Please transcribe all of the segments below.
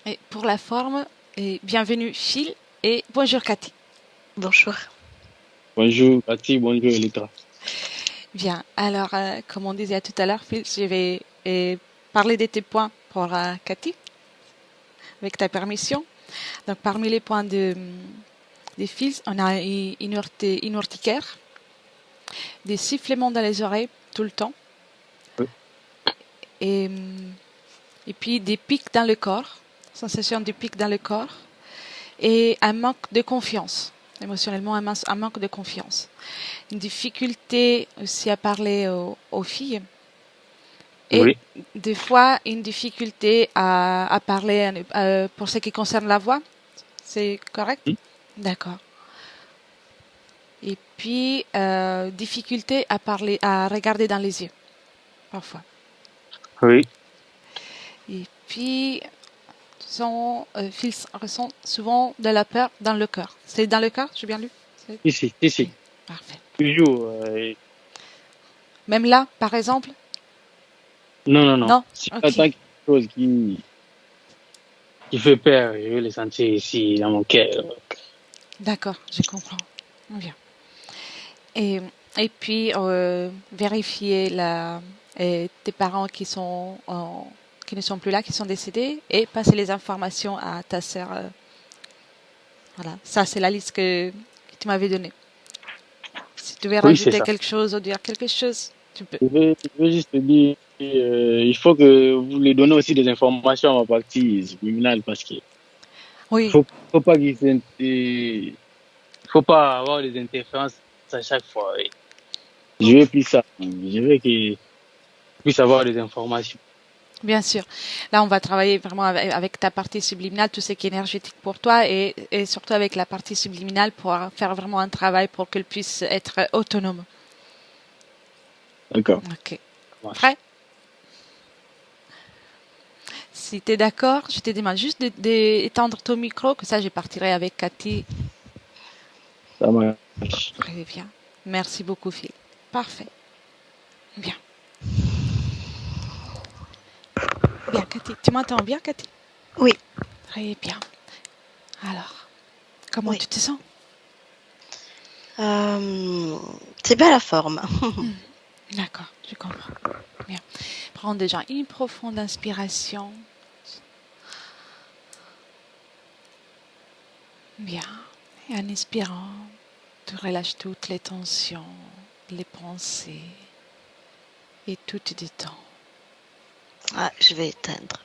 Et pour la forme, et bienvenue Phil et bonjour Cathy. Bonjour. Bonjour Cathy, bonjour Elitra. Bien, alors comme on disait tout à l'heure, Phil, je vais parler de tes points pour Cathy, avec ta permission. Donc parmi les points des Phil, on a une urticaire, des sifflements dans les oreilles tout le temps, Oui. et, et puis des pics dans le corps, sensation de pics dans le corps, et un manque de confiance. Émotionnellement, un manque de confiance. Une difficulté aussi à parler aux filles. Et Oui. des fois, une difficulté à parler pour ce qui concerne la voix. C'est correct? D'accord. Et puis, difficulté à parler, à regarder dans les yeux, parfois. Oui. Et puis, Phil ressent souvent de la peur dans le cœur. C'est dans le cœur, j'ai bien lu? Ici. Oui, parfait. Toujours. Même là, par exemple? Non. Non? Si Ok. j'entends quelque chose qui fait peur, je vais le sentir ici, dans mon cœur. D'accord, je comprends. Bien. Et, et puis, vérifier tes parents qui ne sont plus là, qui sont décédés, et passer les informations à ta sœur. Voilà, ça c'est la liste que tu m'avais donnée. Si tu veux Oui, c'est rajouter ça. quelque chose ou dire quelque chose, tu peux. Je vais juste te dire, il faut que vous les donnez aussi des informations à ma partie subliminale parce qu'il Oui, faut pas faut pas avoir des interférences à chaque fois. Oui. Je ok. veux plus ça. Je veux qu'ils puissent avoir des informations. Bien sûr. Là, on va travailler vraiment avec ta partie subliminale, tout ce qui est énergétique pour toi et surtout avec la partie subliminale pour faire vraiment un travail pour qu'elle puisse être autonome. D'accord. Ok. Ça marche. Prêt? Si tu es d'accord, je te demande juste d'étendre ton micro, que ça, je partirai avec Cathy. Ça marche. Très bien. Merci beaucoup, Phil. Parfait. Bien. Bien, Cathy. Tu m'entends bien, Cathy? Oui, Très bien. Alors, comment oui. tu te sens? C'est bien la forme. D'accord, je comprends. Bien. Prends déjà une profonde inspiration. Bien. Et en inspirant, tu relâches toutes les tensions, les pensées et tout te détend. Ah, je vais éteindre.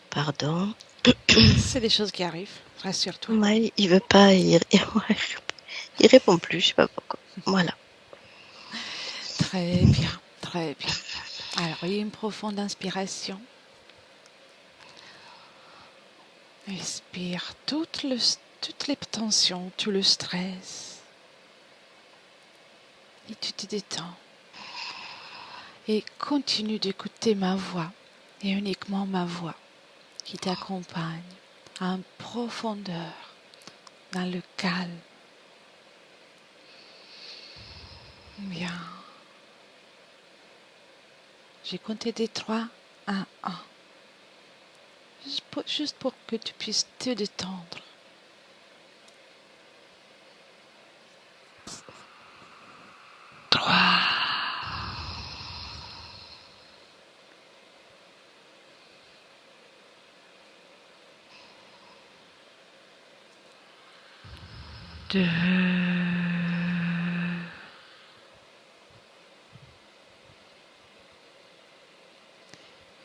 Pardon. C'est des choses qui arrivent, rassure-toi. Ouais, il veut pas, il répond plus, je sais pas pourquoi. Voilà. Très bien, très bien. Alors, il y a une profonde inspiration. Expire toutes les tensions, tout le stress. Et tu te détends. Et continue d'écouter ma voix, et uniquement ma voix, qui t'accompagne en profondeur, dans le calme. Bien. J'ai compté des 3 à 1. Juste pour que tu puisses te détendre. 3. Deux.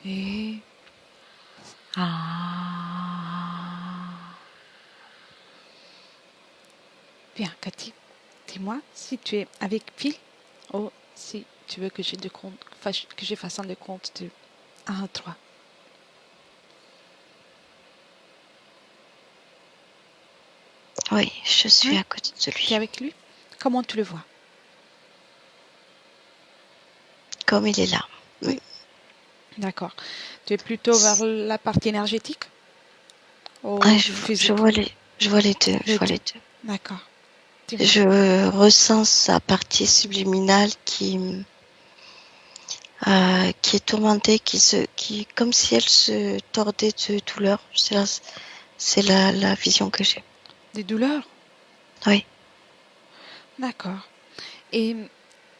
Et 1. Bien, Cathy, dis-moi si tu es avec Phil ou si tu veux que je fasse un décompte de 1 à 3. Oui, je suis Oui, à côté de tu es lui. avec lui? Comment tu le vois? Comme il est là. Oui. D'accord. Tu es plutôt vers la partie énergétique Ah, ou je physique? vois les deux. Je Les vois deux. les deux. D'accord. Dis-moi. Je ressens sa partie subliminale qui est tourmentée, comme si elle se tordait de douleur. C'est la vision que j'ai. Des douleurs? Oui, D'accord. Et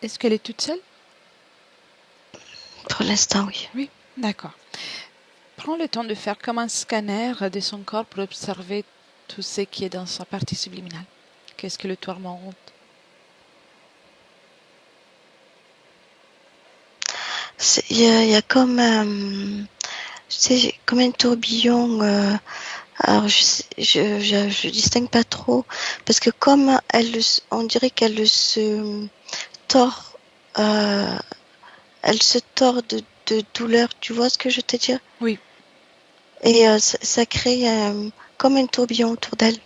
est-ce qu'elle est toute seule? pour l'instant, oui. Oui, d'accord. Prends le temps de faire comme un scanner de son corps pour observer tout ce qui est dans sa partie subliminale. Qu'est-ce que le tourmente? Il y a comme comme un tourbillon. Alors je distingue pas trop parce que comme on dirait qu'elle se tord, euh, elle se tord de douleur. Tu vois ce que je te dis? Oui. Et ça crée comme un tourbillon autour d'elle.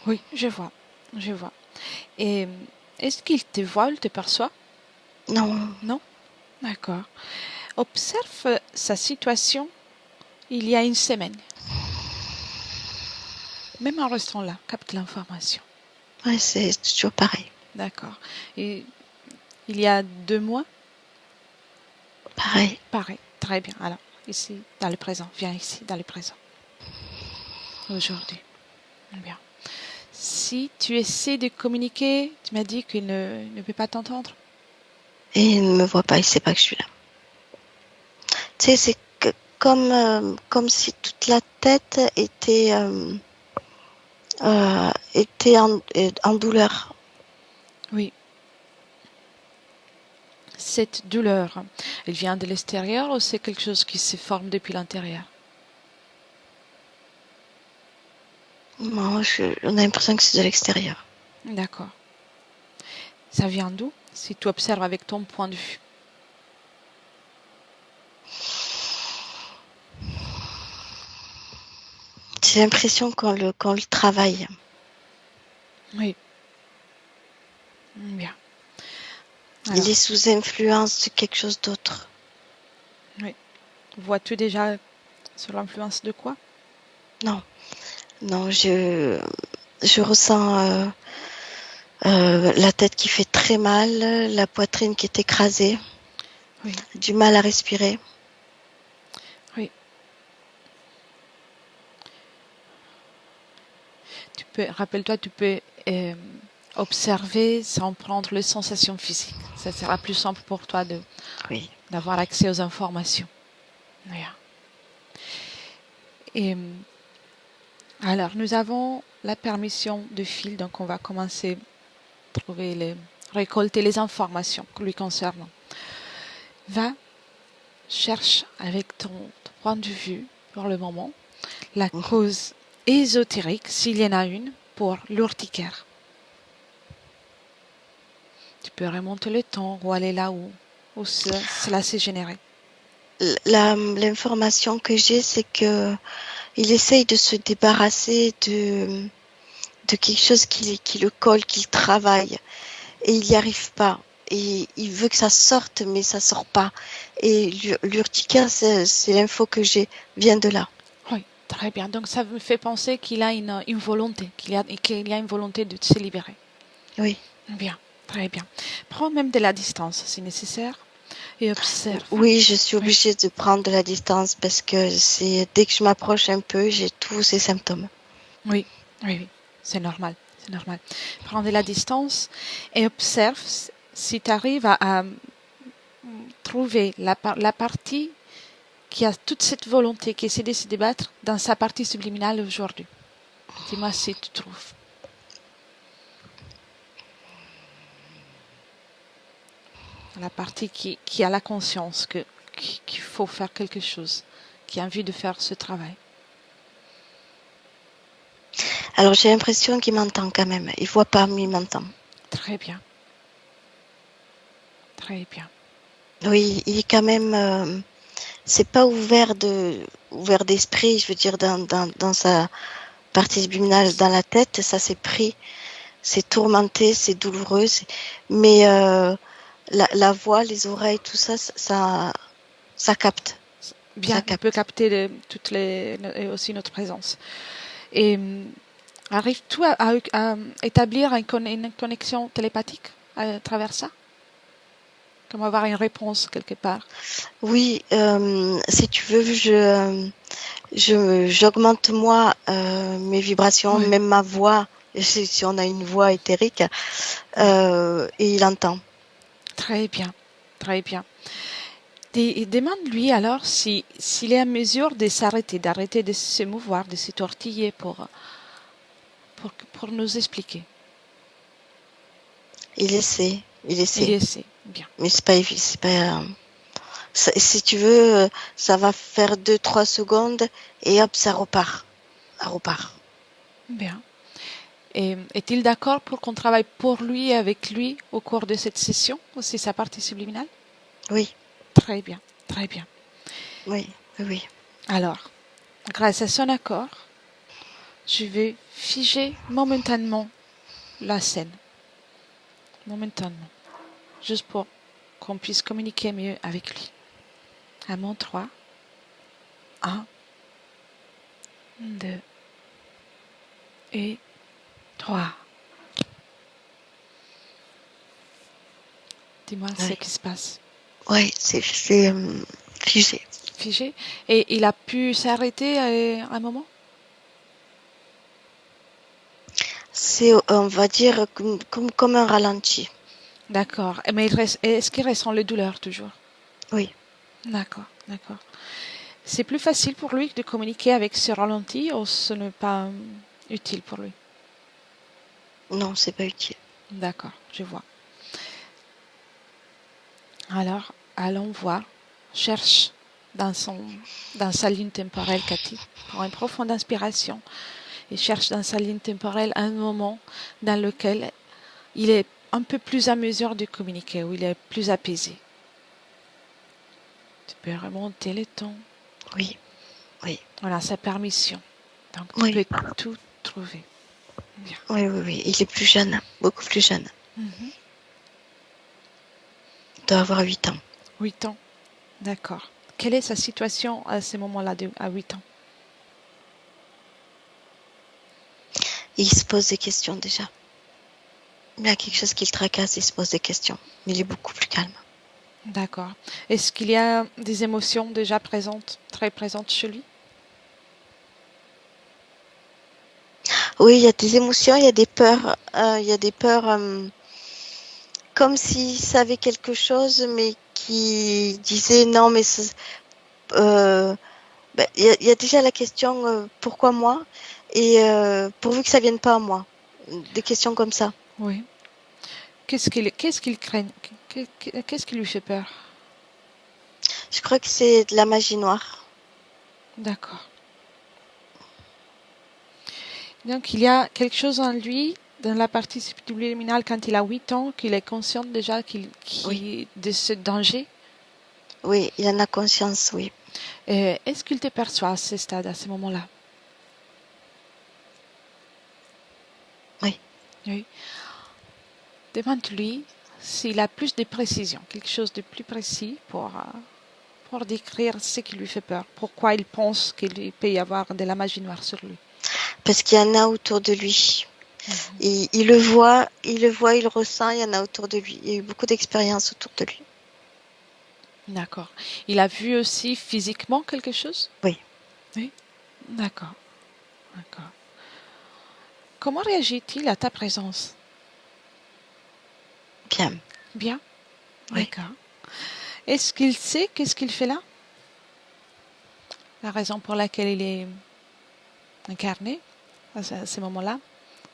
Oui, je vois. Je vois. Et est-ce qu'il te voit ou te perçoit? Non, Non? D'accord. Observe sa situation il y a une semaine. Même en restant là, capte l'information. ouais, c'est toujours pareil. D'accord. Et il y a 2 mois? Pareil. Pareil. Très bien. Alors, ici, dans le présent. Viens ici, dans le présent. Aujourd'hui. Bien. Si tu essaies de communiquer, tu m'as dit qu'il ne peut pas t'entendre. Et il ne me voit pas, il sait pas que je suis là. Tu sais, c'est comme si toute la tête était en douleur. Oui. Cette douleur, elle vient de l'extérieur ou c'est quelque chose qui se forme depuis l'intérieur? Moi, on a l'impression que c'est de l'extérieur. D'accord. Ça vient d'où? Si tu observes avec ton point de vue. J'ai l'impression qu'on le travaille. Oui. Bien. Il Alors, est sous influence de quelque chose d'autre. vois-tu déjà sur l'influence de quoi? Non, non, je ressens la tête qui fait très mal, la poitrine qui est écrasée, Oui. du mal à respirer. Oui. Rappelle-toi, tu peux observer sans prendre les sensations physiques. Ça sera plus simple pour toi Oui. d'avoir accès aux informations. Voilà. Et alors, nous avons la permission de fil, donc on va commencer à récolter les informations lui concernant. Va, cherche avec ton point de vue pour le moment la cause ésotérique, s'il y en a une, pour l'urticaire. Tu peux remonter le temps ou aller là où cela s'est généré. L'information que j'ai, c'est que il essaye de se débarrasser de quelque chose qui le colle, qu'il travaille, et il n'y arrive pas. Et il veut que ça sorte, mais ça sort pas. Et l'urticaire, c'est l'info que j'ai, vient de là. Oui, très bien. Donc ça me fait penser qu'il a une volonté, qu'il y a une volonté de se libérer. Oui. Bien, très bien. Prends même de la distance si nécessaire et observe. Oui, je suis obligée de prendre de la distance parce que dès que je m'approche un peu, j'ai tous ces symptômes. Oui, oui, oui, c'est normal, c'est normal. Prends de la distance et observe si tu arrives à trouver la partie qui a toute cette volonté, qui essaie de se débattre dans sa partie subliminale aujourd'hui. Dis-moi si tu trouves. La partie qui a la conscience qu'il faut faire quelque chose, qui a envie de faire ce travail. Alors j'ai l'impression qu'il m'entend quand même. Il voit pas, mais il m'entend. Très bien. Très bien. Oui, il est quand même. C'est pas ouvert d'esprit, je veux dire, dans sa partie subliminale, dans la tête. Ça c'est pris, c'est tourmenté, c'est douloureux. Mais la voix, les oreilles, tout ça, ça capte. Bien, Ça on peut capte. capter aussi notre présence. Et Arrives-tu à établir une connexion télépathique à travers ça? Comme avoir une réponse quelque part. Oui, si tu veux, j'augmente moi mes vibrations, Oui, même ma voix, si on a une voix éthérique, et il entend. très bien, très bien. Demande-lui alors s'il est en mesure de s'arrêter, d'arrêter de se mouvoir, de se tortiller pour nous expliquer. Il essaie, il Il essaie. essaie. Bien. Mais c'est pas, si tu veux, ça va faire 2-3 secondes et hop, ça repart. Ça repart. Bien. Et est-il d'accord pour qu'on travaille pour lui et avec lui au cours de cette session, aussi sa partie subliminale? Oui, Très bien, très bien. oui, oui, oui. Alors, grâce à son accord, je vais figer momentanément la scène. Momentanément. Juste pour qu'on puisse communiquer mieux avec lui. À mon 3. 1, 2 et 3. Dis-moi ce Oui, qui se passe. ouais, c'est figé. Figé. Et il a pu s'arrêter à un moment? C'est, on va dire, comme un ralenti. D'accord. Mais est-ce qu'il ressent les douleurs toujours? Oui, D'accord, d'accord. C'est plus facile pour lui de communiquer avec ce ralenti ou ce n'est pas utile pour lui? non, c'est pas utile. D'accord, je vois. Alors, allons voir. Cherche dans sa ligne temporelle, Cathy. Prends une profonde inspiration et cherche dans sa ligne temporelle un moment dans lequel il est un peu plus à mesure de communiquer, où il est plus apaisé. Tu peux remonter le ton. Oui, oui, Voilà, sa permission. Donc, tu oui, peux tout trouver. Bien. oui, oui, oui. Il est plus jeune, beaucoup plus jeune. Mhm. Il doit avoir 8 ans. 8 ans. D'accord. Quelle est sa situation à ce moment-là, à 8 ans? Il se pose des questions déjà. Il y a quelque chose qui le tracasse, il se pose des questions. Mais il est beaucoup plus calme. D'accord. Est-ce qu'il y a des émotions déjà présentes, très présentes chez lui? Oui, il y a des émotions, il y a des peurs. Il y a des peurs comme s'il savait quelque chose, mais qui disait non, mais il y a déjà la question pourquoi moi et pourvu que ça vienne pas à moi. Des questions comme ça. Oui. Qu'est-ce qu'il craint? Qu'est-ce qui lui fait peur? Je crois que c'est de la magie noire. D'accord. Donc, il y a quelque chose en lui, dans la partie subliminale, quand il a 8 ans, qu'il est conscient déjà Oui, de ce danger. oui, il en a conscience, oui. Est-ce qu'il te perçoit à ce stade, à ce moment-là? Oui. Oui. Demande-lui s'il a plus de précision, quelque chose de plus précis pour décrire ce qui lui fait peur, pourquoi il pense qu'il peut y avoir de la magie noire sur lui. Parce qu'il y en a autour de lui. Mhm. Il le voit, il le voit, il le ressent, il y en a autour de lui. Il y a eu beaucoup d'expériences autour de lui. D'accord. Il a vu aussi physiquement quelque chose? Oui, Oui. D'accord. D'accord. Comment réagit-il à ta présence? bien. Bien. Oui. D'accord. Est-ce qu'il sait qu'est-ce qu'il fait là? La raison pour laquelle il est incarné à ce moment-là?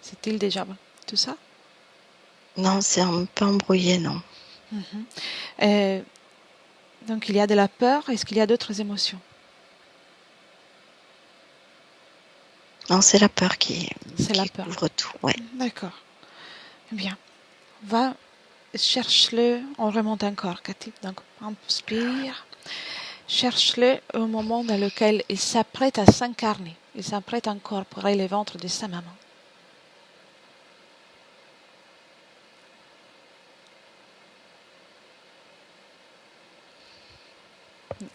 Sait-il déjà tout ça? Non, c'est un peu embrouillé, non. Mhm. Euh, donc il y a de la peur. Est-ce qu'il y a d'autres émotions? Non, c'est la peur C'est la qui peur. couvre tout. Ouais. D'accord. Bien. Va, cherche-le. On remonte encore, Cathy. Donc, inspire. Cherche-le au moment dans lequel il s'apprête à s'incarner. Il s'apprête à incorporer le ventre de sa maman.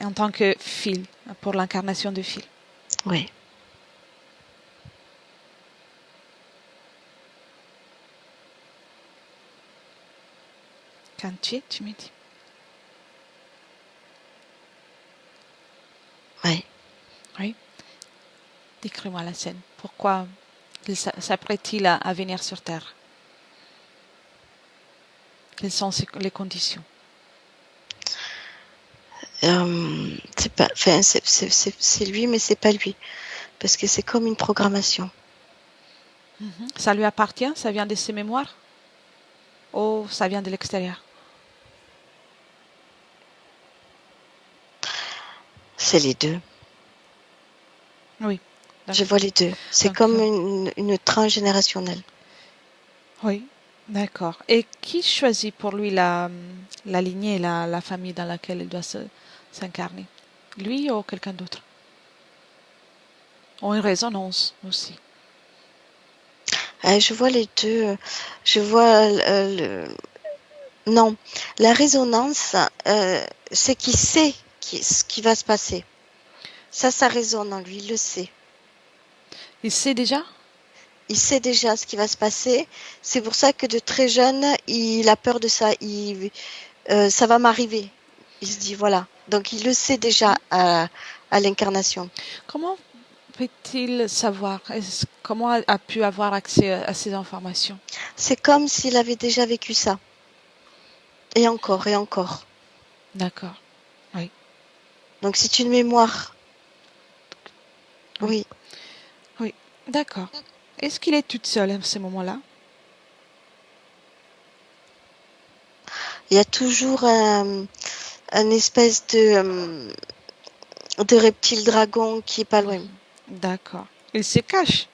En tant que fil, pour l'incarnation de fil. Oui. 51, tu me dis. Oui. Oui. Décris-moi la scène. Pourquoi il s'apprête-t-il à venir sur Terre? Quelles sont les conditions? C'est pas, enfin, c'est lui, mais c'est pas lui. Parce que c'est comme une programmation. Ça lui appartient? Ça vient de ses mémoires? Ou ça vient de l'extérieur? C'est les deux. Oui. Je vois les deux. C'est Donc, comme une transgénérationnelle. oui, d'accord. Et qui choisit pour lui la lignée, la famille dans laquelle il doit s'incarner? Lui ou quelqu'un d'autre? Ou une résonance aussi? Je vois les deux. Je vois non, la résonance, c'est qu'il sait ce qui va se passer. Ça résonne en lui, il le sait. Il sait déjà? Il sait déjà ce qui va se passer. C'est pour ça que de très jeune, il a peur de ça. Ça va m'arriver. Il se dit, voilà. Donc, il le sait déjà à l'incarnation. Comment peut-il savoir? Comment a pu avoir accès à ces informations? C'est comme s'il avait déjà vécu ça. Et encore, et encore. D'accord. Oui. Donc, c'est une mémoire. Oui. Oui. Oui. D'accord. Est-ce qu'il est toute seule à ce moment-là? Il y a toujours un espèce de reptile dragon qui est pas loin. D'accord. Il se cache?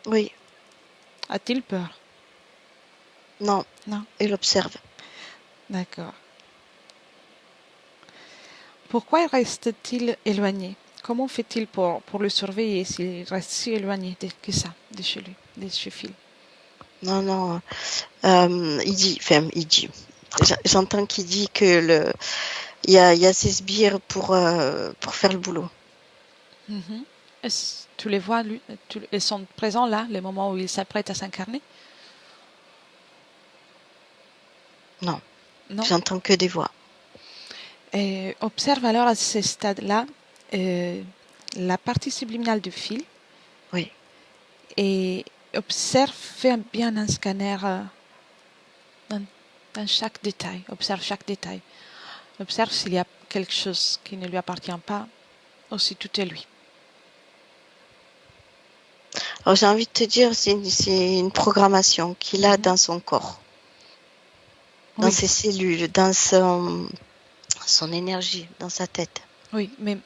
Oui. A-t-il peur? Non. Non. Il observe. D'accord. Pourquoi reste-t-il éloigné? Comment fait-il pour le surveiller s'il reste si éloigné que ça, de chez lui, de chez Phil? Non, non. Il dit. J'entends qu'il dit que il y a ses sbires pour faire le boulot. Tu les vois, ils sont présents là, les moments où il s'apprête à s'incarner? Non. Non. J'entends que des voix. Et observe alors à ce stade-là la partie subliminale du fil. Oui. Et observe, fais bien un scanner dans chaque détail. Observe chaque détail. Observe s'il y a quelque chose qui ne lui appartient pas, ou si tout est lui. Alors j'ai envie de te dire, c'est une programmation qu'il a dans son corps, dans ses cellules, dans son énergie, dans sa tête. Oui, mais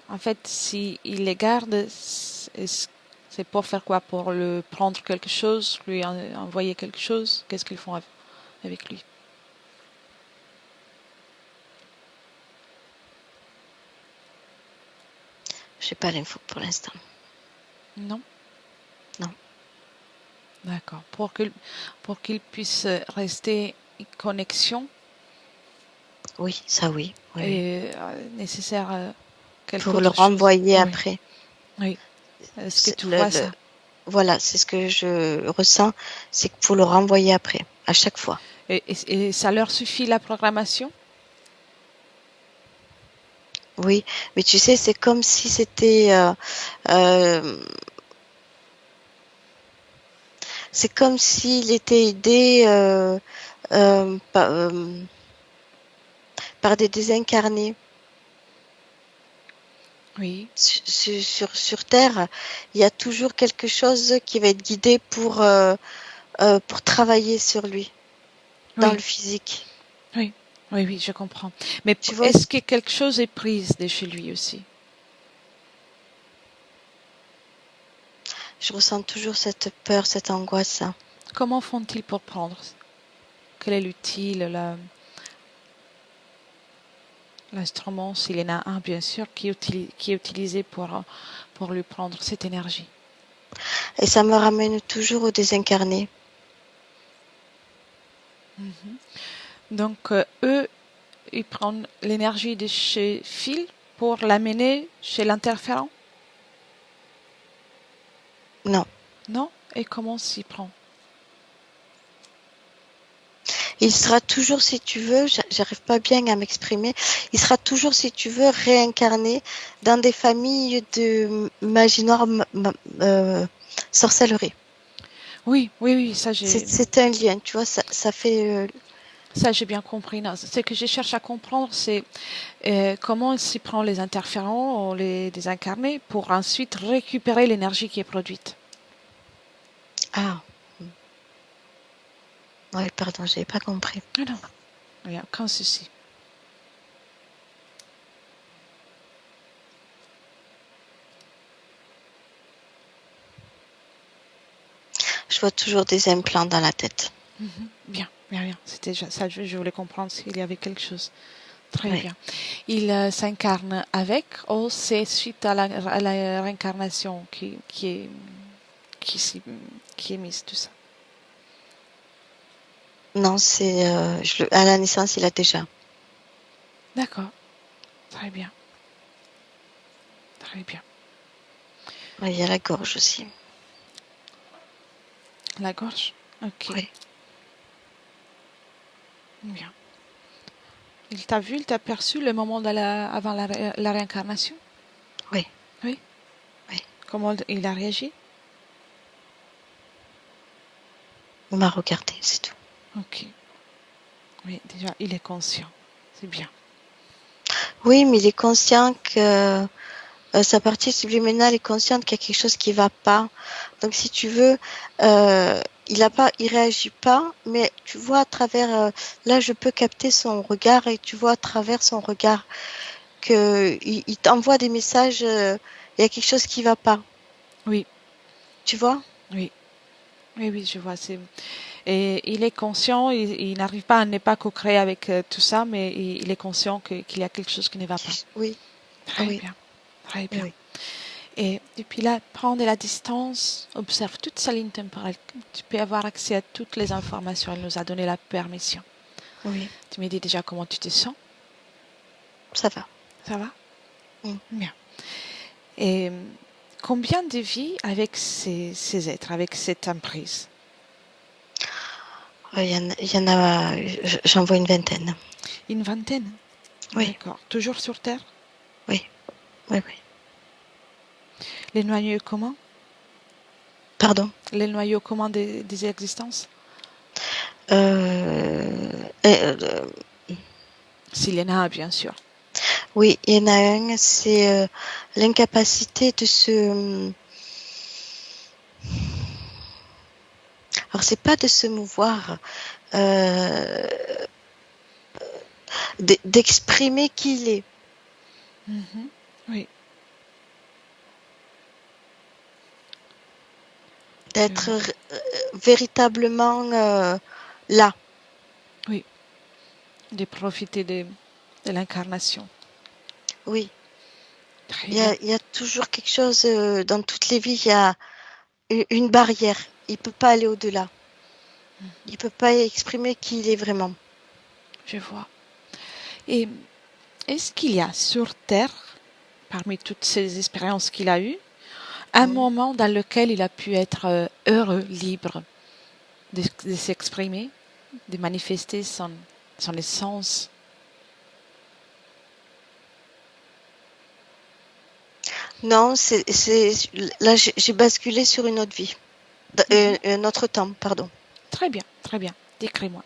en fait, s'il les garde, c'est pour faire quoi? Pour le prendre quelque chose, lui envoyer quelque chose? Qu'est-ce qu'ils font avec lui? Je n'ai pas l'info pour l'instant. Non? Non. D'accord. Pour qu'il puisse rester en connexion. Oui, ça oui. Et nécessaire quelque pour autre le renvoyer chose. après. Oui. Est-ce que tu vois ça? Voilà, c'est ce que je ressens, c'est que pour le renvoyer après, à chaque fois. Et ça leur suffit la programmation? Oui, mais tu sais, c'est comme si c'était c'est comme s'il était aidé par des désincarnés. Oui. Sur Terre, il y a toujours quelque chose qui va être guidé pour travailler sur lui, dans le physique. Oui, oui, oui, je comprends. Mais Tu vois, est-ce que quelque chose est prise de chez lui aussi? je ressens toujours cette peur, cette angoisse. Comment font-ils pour prendre? Quel est l'utile, l'instrument, s'il y en a un, bien sûr, qui est utilisé pour lui prendre cette énergie? Et ça me ramène toujours au désincarné. Donc, eux, ils prennent l'énergie de chez Phil pour l'amener chez l'interférent? Non. Non? Et comment s'y prend? Il sera toujours, si tu veux, j'arrive pas bien à m'exprimer, il sera toujours, si tu veux, réincarné dans des familles de magie noire, sorcellerie. Oui, oui, oui, ça C'est un lien, tu vois, ça fait... ça j'ai bien compris. Non, ce que je cherche à comprendre, c'est comment s'y prend les interférents ou les désincarnés pour ensuite récupérer l'énergie qui est produite. Ah, oui, pardon, j'avais pas compris. Ah non, il n'y a aucun souci. Je vois toujours des implants dans la tête. Bien, bien, bien. C'était déjà ça, je voulais comprendre s'il y avait quelque chose. Très Oui. bien. Il s'incarne avec ou c'est suite à la réincarnation qui, s'y- qui est mise, tout ça. Non, c'est à la naissance, il a déjà. D'accord. Très bien. Très bien. Oui, il y a la gorge aussi. La gorge. Ok. Oui. Bien. Il t'a vu, il t'a perçu le moment avant la réincarnation? Oui. Oui. Oui. Comment il a réagi? Il m'a regardé, c'est tout. Ok. Oui, déjà, il est conscient. C'est bien. Oui, mais il est conscient que sa partie subliminale est consciente qu'il y a quelque chose qui va pas. Donc, si tu veux, il réagit pas, mais tu vois à travers, là, je peux capter son regard et tu vois à travers son regard que il t'envoie des messages, il y a quelque chose qui va pas. Oui, Tu vois? oui. Oui, oui, je vois. Et il est conscient, il n'arrive pas à ne pas co-créer avec tout ça, mais il est conscient qu'il y a quelque chose qui ne va pas. Oui, Très oui, bien, très oui, bien. oui. Et depuis là, prends de la distance, observe toute sa ligne temporelle. Tu peux avoir accès à toutes les informations. Elle nous a donné la permission. Oui, Tu me dis déjà comment tu te sens. ça va. Ça va? Mm. Bien. Et combien de vies avec ces êtres, avec cette emprise? Il y en a, j'en vois une vingtaine. Une vingtaine? Oui, D'accord. Toujours sur Terre? oui, oui, oui. Les noyaux communs? Pardon. Les noyaux communs des existences? Euh, euh, euh, S'il y en a, bien sûr. oui, il y en a un, c'est l'incapacité de se... Alors, c'est pas de se mouvoir, euh, d'exprimer qui il est. Mhm. Oui. D'être véritablement là. Oui. De profiter de l'incarnation. Oui, Très bien. il y a toujours quelque chose, dans toutes les vies, il y a une barrière. Il peut pas aller au-delà. Il peut pas exprimer qui il est vraiment. Je vois. Et est-ce qu'il y a sur Terre, parmi toutes ces expériences qu'il a eues, un Mm. moment dans lequel il a pu être heureux, libre de s'exprimer, de manifester son essence? Non, là, j'ai basculé sur une autre vie. Un autre temps, pardon. Très bien, très bien. Décris-moi.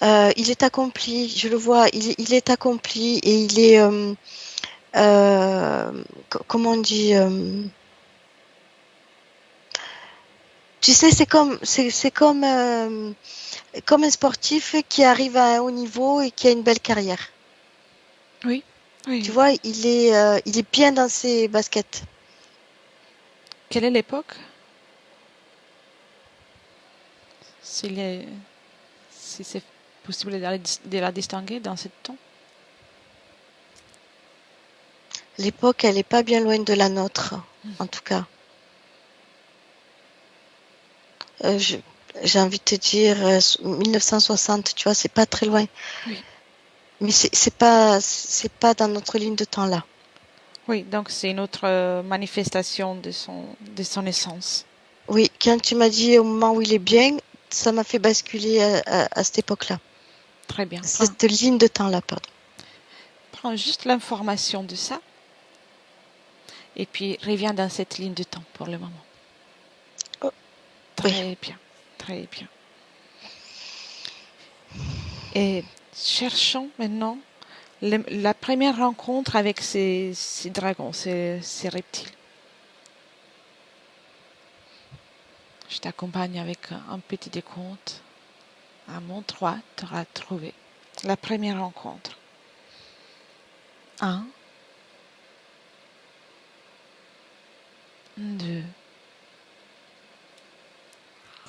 Il est accompli, je le vois, il est accompli et il est, comment on dit, tu sais, comme un sportif qui arrive à un haut niveau et qui a une belle carrière. Oui, oui, Tu oui. vois, il est bien dans ses baskets. Quelle est l'époque? S'il est, si c'est possible de la distinguer dans ce temps? L'époque, elle est pas bien loin de la nôtre, en tout cas. Euh, je- j'ai envie de te dire 1960, tu vois, c'est pas très loin. Oui. Mais c'est pas dans notre ligne de temps là. Oui, donc c'est une autre manifestation de son essence. Oui, quand tu m'as dit au moment où il est bien, ça m'a fait basculer à cette époque-là. Très bien. Cette ligne de temps-là, pardon. Prends juste l'information de ça et puis reviens dans cette ligne de temps pour le moment. Oh, Très bien, très bien. Et cherchons maintenant la première rencontre avec ces dragons, ces reptiles. Je t'accompagne avec un petit décompte. À mon 3, tu auras trouvé la première rencontre. 1, 2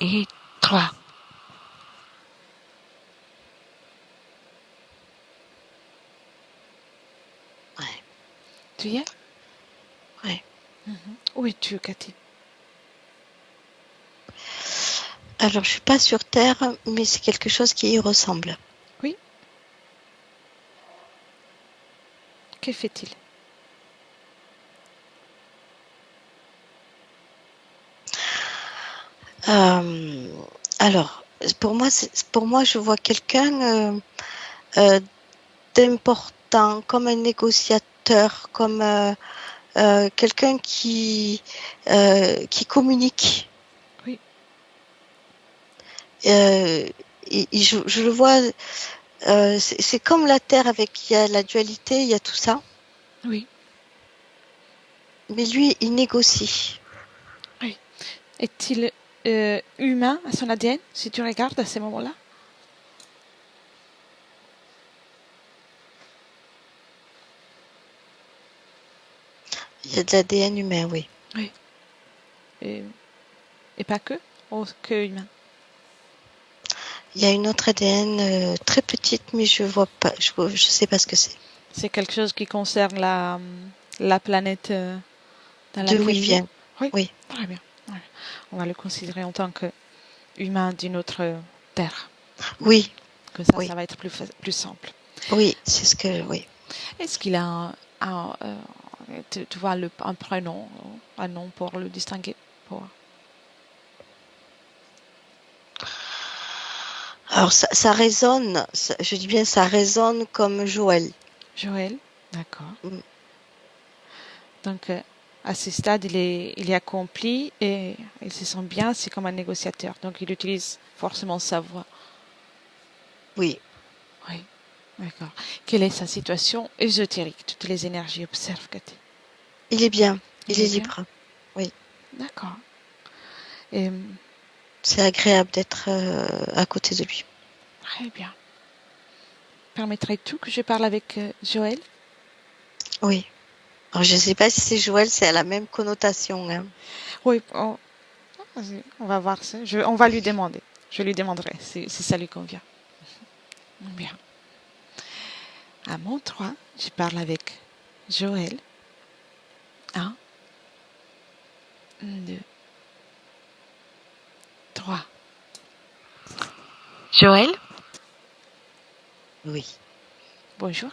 et 3. Ouais. Tu y es? Ouais. Où es-tu, Cathy? Alors, je suis pas sur Terre, mais c'est quelque chose qui y ressemble. Oui. Que fait-il? Alors, pour moi, je vois quelqu'un d'important, comme un négociateur, comme quelqu'un qui communique. Oui. Et je le vois, c'est comme la Terre il y a la dualité, il y a tout ça. Oui. Mais lui, il négocie. Oui. Est-il humain à son ADN, si tu regardes à ce moment-là? Il y a de l'ADN humain, oui. Oui. Et pas que? Oh, que humain. Il y a une autre ADN très petite, mais je vois pas, je sais pas ce que c'est. C'est quelque chose qui concerne la planète dans D'où laquelle il il est? vient. Oui. Oui. Très bien. Ouais. On va le considérer en tant qu'humain d'une autre terre. Oui. Que ça, Oui. ça va être plus simple. Oui, c'est ce que, oui. Est-ce qu'il a tu vois, un prénom, un nom pour le distinguer? Alors, ça résonne, je dis bien ça résonne comme Joël. Joël, d'accord. Mm. Donc, à ce stade, il est accompli et il se sent bien, c'est comme un négociateur. Donc, il utilise forcément sa voix. Oui. Oui, d'accord. Quelle est sa situation ésotérique? Toutes les énergies, observe, Cathy. Il est bien. Il est bien? libre. Oui. D'accord. Et, C'est agréable d'être à côté de lui. très bien. Permettrais-tu que je parle avec Joël? Oui. Alors, je ne sais pas si c'est Joël, c'est à la même connotation. Hein. Oui, vas-y, on va voir ça. On va lui demander. Je lui demanderai si ça lui convient. Bien. À mon 3, je parle avec Joël. 1, 2, 3. Joël, Oui. bonjour.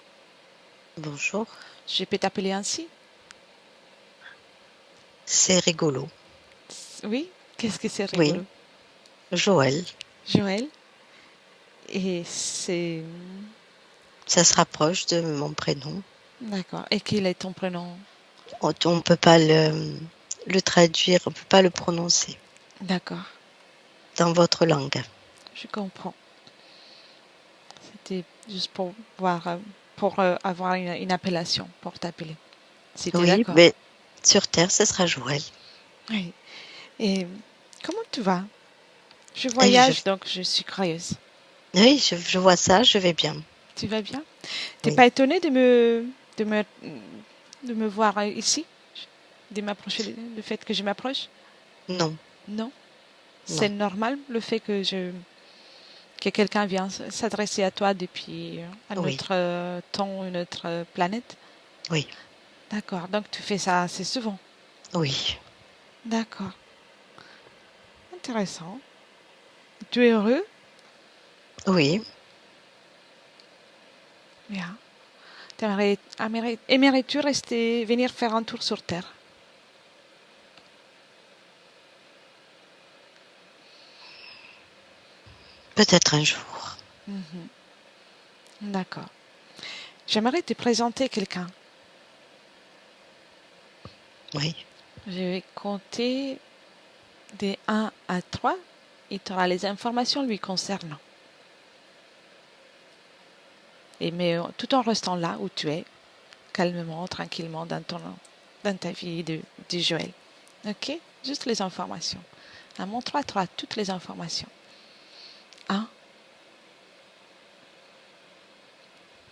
Bonjour. Je peux t'appeler ainsi? C'est rigolo. Oui? Qu'est-ce que c'est Oui. rigolo? Joël. Joël. Et c'est... Ça se rapproche de mon prénom. D'accord. Et quel est ton prénom? On ne peut pas le traduire, on ne peut pas le prononcer D'accord. dans votre langue. Je comprends. C'était juste pour voir, pour avoir une appellation, pour t'appeler. C'était Oui, d'accord. mais sur Terre, ce sera Joël. Oui. Et comment tu vas? Je Et voyage, donc je suis curieuse. oui, je vois ça, je vais bien. Tu vas bien? T'es Oui. pas étonné de me, de me voir ici? De m'approcher, le fait que je m'approche? Non, Non? C'est non. normal le fait que quelqu'un vient s'adresser à toi depuis un Oui, autre temps, une autre planète? oui, D'accord. Donc tu fais ça assez souvent. oui, D'accord. Intéressant. Tu es heureux? oui. Bien. Aimerais-tu rester, venir faire un tour sur Terre? Peut-être un jour. Mhm. D'accord. J'aimerais te présenter quelqu'un. Oui. Je vais compter de 1 à 3 et tu auras les informations lui concernant. Mais tout en restant là où tu es, calmement, tranquillement dans ta vie de Joël. Ok? Juste les informations. À mon 3, tu auras toutes les informations. 1,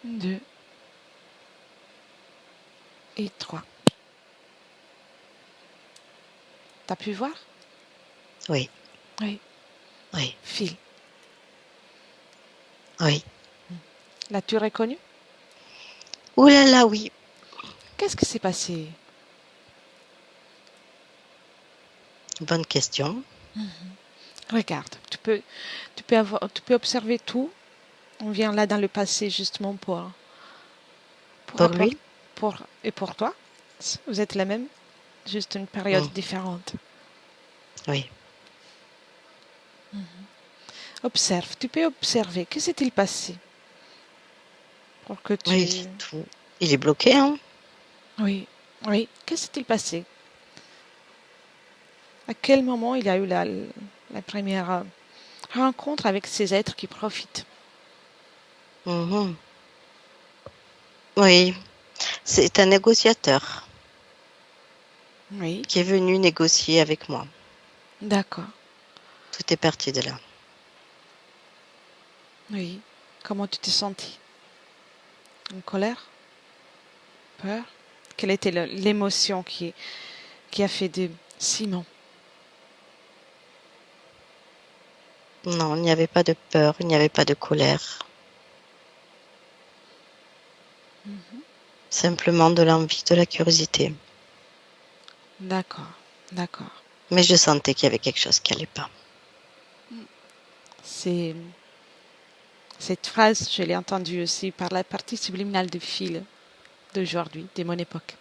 2 et 3. T'as pu voir? Oui. Oui. Oui. Phil. Oui. L'as-tu reconnu? Ouh là là, oui. Qu'est-ce qui s'est passé? Bonne question. Regarde, tu peux observer tout. On vient là dans le passé justement Pour lui? et pour toi. Vous êtes la même, juste une période Mm. différente. Oui. Observe, tu peux observer. Que s'est-il passé pour que Oui, tu... c'est tout. Il est bloqué, hein? Oui, oui. Que s'est-il passé? À quel moment il y a eu la première rencontre avec ces êtres qui profitent? Mhm. Oui. C'est un négociateur Oui, qui est venu négocier avec moi. d'accord. Tout est parti de là. Oui. Comment tu t'es senti? Une colère? Peur? Quelle était l'émotion qui a fait de Simon? Non, il n'y avait pas de peur, il n'y avait pas de colère. Simplement de l'envie, de la curiosité. D'accord, d'accord. Mais je sentais qu'il y avait quelque chose qui n'allait pas. C'est cette phrase, je l'ai entendue aussi par la partie subliminale de Phil d'aujourd'hui, de mon époque.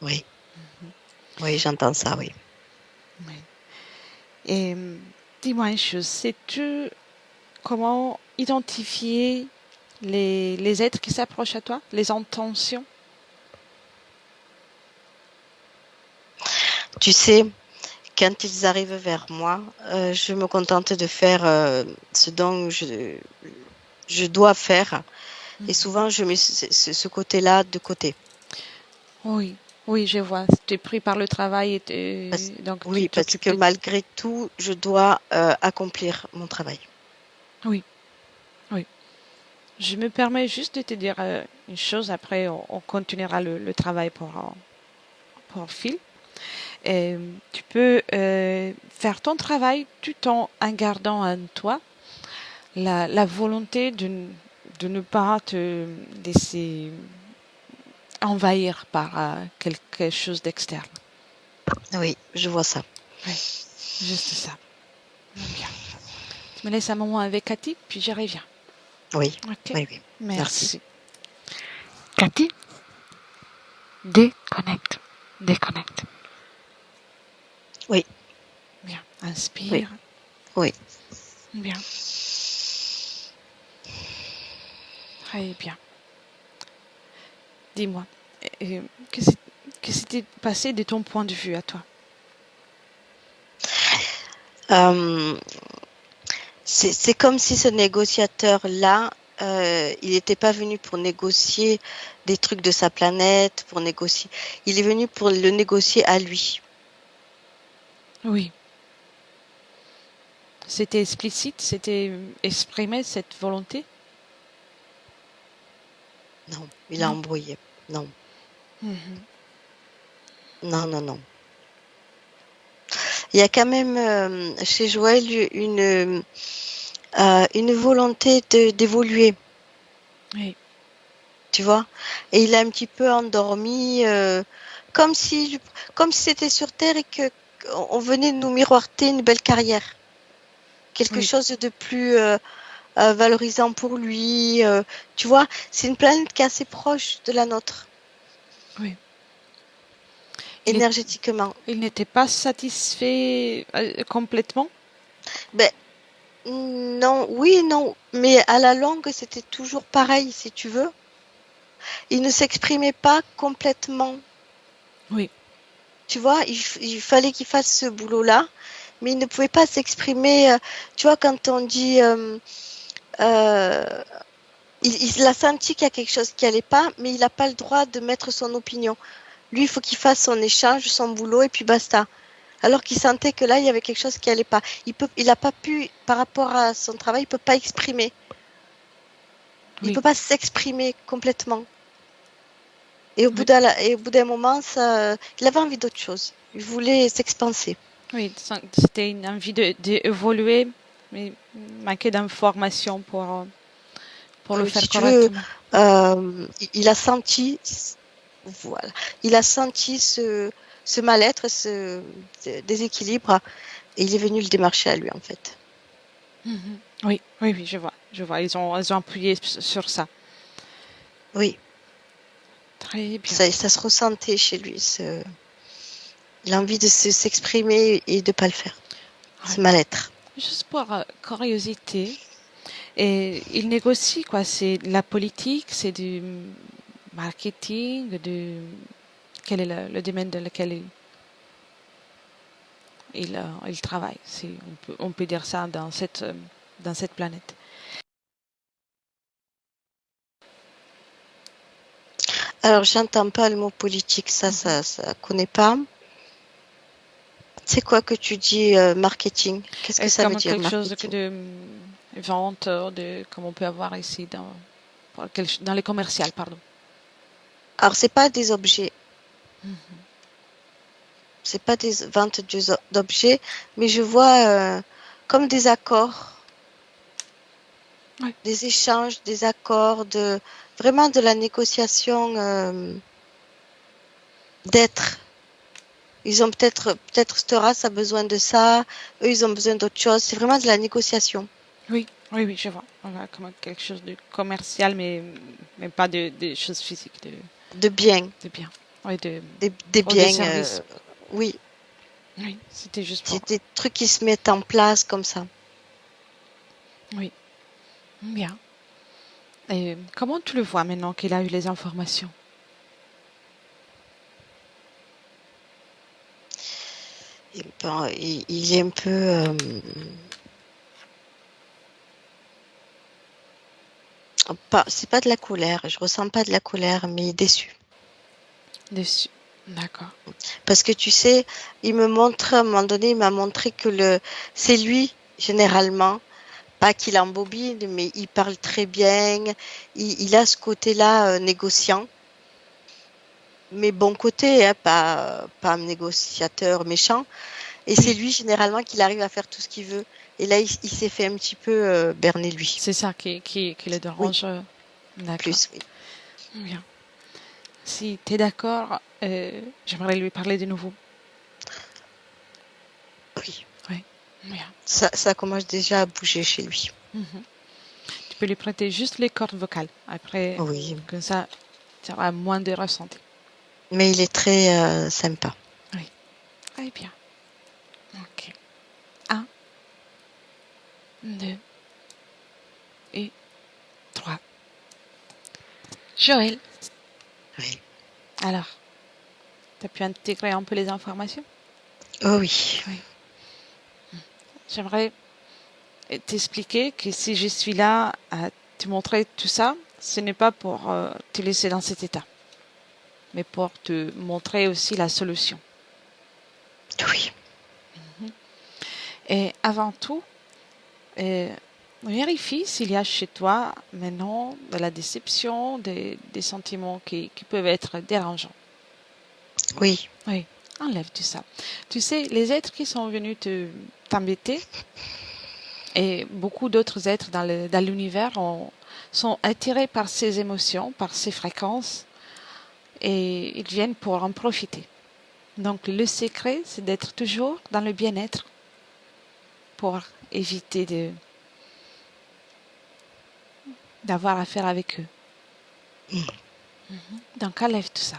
Oui. Oui, j'entends ça, oui. Oui. Et dis-moi une chose, sais-tu comment identifier les êtres qui s'approchent à toi, les intentions? Tu sais, quand ils arrivent vers moi, je me contente de faire ce dont je dois faire. Et souvent, je mets ce côté-là de côté. Oui, oui, je vois. Tu es pris par le travail et Parce- donc tu oui, parce t'occupes que de... malgré tout, je dois accomplir mon travail. Oui, oui. Je me permets juste de te dire une chose, après on continuera le travail pour Phil. Tu peux faire ton travail tout en gardant en toi la volonté de ne pas te laisser envahir par quelque chose d'externe. Oui, je vois ça. Oui, juste ça. Bien. Tu me laisses un moment avec Cathy, puis j'y reviens. Oui, Ok? oui, oui. Merci. Merci. Cathy, déconnecte. Déconnecte. Oui, Bien. oui, Inspire. oui. Bien. Très bien. Dis-moi, euh, que s'est- que s'était passé de ton point de vue à toi? Euh, c'est comme si ce négociateur-là, il n'était pas venu pour négocier des trucs de sa planète, pour négocier. Il est venu pour le négocier à lui. Oui. C'était explicite, c'était exprimé cette volonté? Non, il a Non. embrouillé. Non, Mhm. non, non, non. Il y a quand même chez Joël une volonté d'évoluer, Oui. tu vois. Et il a un petit peu endormi, comme si, comme si c'était sur Terre et que on venait nous miroiter une belle carrière, quelque Oui. chose de plus valorisant pour lui. Tu vois, c'est une planète qui est assez proche de la nôtre, Oui. Il, est- énergétiquement. il n'était pas satisfait complètement? Ben, Non, oui, non, mais à la longue, c'était toujours pareil, si tu veux. Il ne s'exprimait pas complètement. Oui, Tu vois, il fallait qu'il fasse ce boulot-là, mais il ne pouvait pas s'exprimer. Tu vois, quand on dit, euh, il a senti qu'il y a quelque chose qui allait pas, mais il n'a pas le droit de mettre son opinion. Lui, il faut qu'il fasse son échange, son boulot, et puis basta. Alors qu'il sentait que là, il y avait quelque chose qui allait pas. Il a pas pu, par rapport à son travail, il peut pas exprimer. Il oui, peut pas s'exprimer complètement. Et oui, au bout d'un moment, il avait envie d'autre chose. Il voulait s'expanser. oui. C'était une envie d'évoluer, mais manquer d'informations pour le faire Si tu veux, correctement. il a senti, voilà, il a senti ce mal-être, ce déséquilibre, et il est venu le démarcher à lui, en fait. Mhm. Oui, oui, oui, je vois. Ils ont appuyé sur ça. Oui, Très bien. ça se ressentait chez lui, l'envie de s'exprimer et de pas le faire, Ouais. ce mal-être. Juste pour curiosité, et il négocie quoi? C'est de la politique, c'est du marketing, quel est le domaine dans lequel il travaille? On peut dire ça dans cette planète. Alors, j'entends pas le mot politique, Mhm. ça connaît pas. C'est quoi que tu dis marketing? Qu'est-ce que ça veut Comme dire quelque chose marketing? de vente, comme on peut avoir ici dans les commerciales, pardon. Alors, c'est pas des objets, c'est pas des ventes d'objets, mais je vois comme des accords, Oui, des échanges, des accords, vraiment de la négociation d'être. Ils ont peut-être cette race a besoin de ça, eux ils ont besoin d'autre chose. C'est vraiment de la négociation, oui, oui, oui, je vois. Voilà, comme quelque chose de commercial, mais pas de choses physiques, de biens, de biens. Oui, des ou de biens. services. Oui, Oui, c'était juste pour. c'est des trucs qui se mettent en place comme ça. Oui, bien. Et comment tu le vois maintenant qu'il a eu les informations? Et ben, il est un peu, c'est pas de la colère. Je ressens pas de la colère, mais déçu. Dessus. D'accord. Parce que tu sais, à un moment donné, il m'a montré que c'est lui généralement. Pas qu'il embobine, mais il parle très bien. Il a ce côté-là négociant, mais bon côté, hein, pas un négociateur méchant. Et c'est Oui, lui généralement qui arrive à faire tout ce qu'il veut. Et là, il s'est fait un petit peu berner lui. c'est ça qui le Oui, dérange. D'accord. plus, oui. Bien. Si tu es d'accord, j'aimerais lui parler de nouveau. Oui. Oui. Bien. Ça commence déjà à bouger chez lui. Mhm. Tu peux lui prêter juste les cordes vocales. Après, Oui. comme ça, tu auras moins de ressenti. Mais il est très sympa. Oui. Très bien. Ok. Un, deux et trois. Joël, Oui. alors, tu as pu intégrer un peu les informations? Oh oui. Oui. J'aimerais t'expliquer que si je suis là à te montrer tout ça, ce n'est pas pour te laisser dans cet état, mais pour te montrer aussi la solution. Oui. Et avant tout, euh, vérifie s'il y a chez toi maintenant de la déception, des sentiments qui peuvent être dérangeants. Oui. Oui, enlève tout ça. Tu sais, les êtres qui sont venus t'embêter et beaucoup d'autres êtres dans l'univers sont attirés par ces émotions, par ces fréquences et ils viennent pour en profiter. Donc le secret, c'est d'être toujours dans le bien-être pour éviter d'avoir affaire avec eux. Donc enlève tout ça.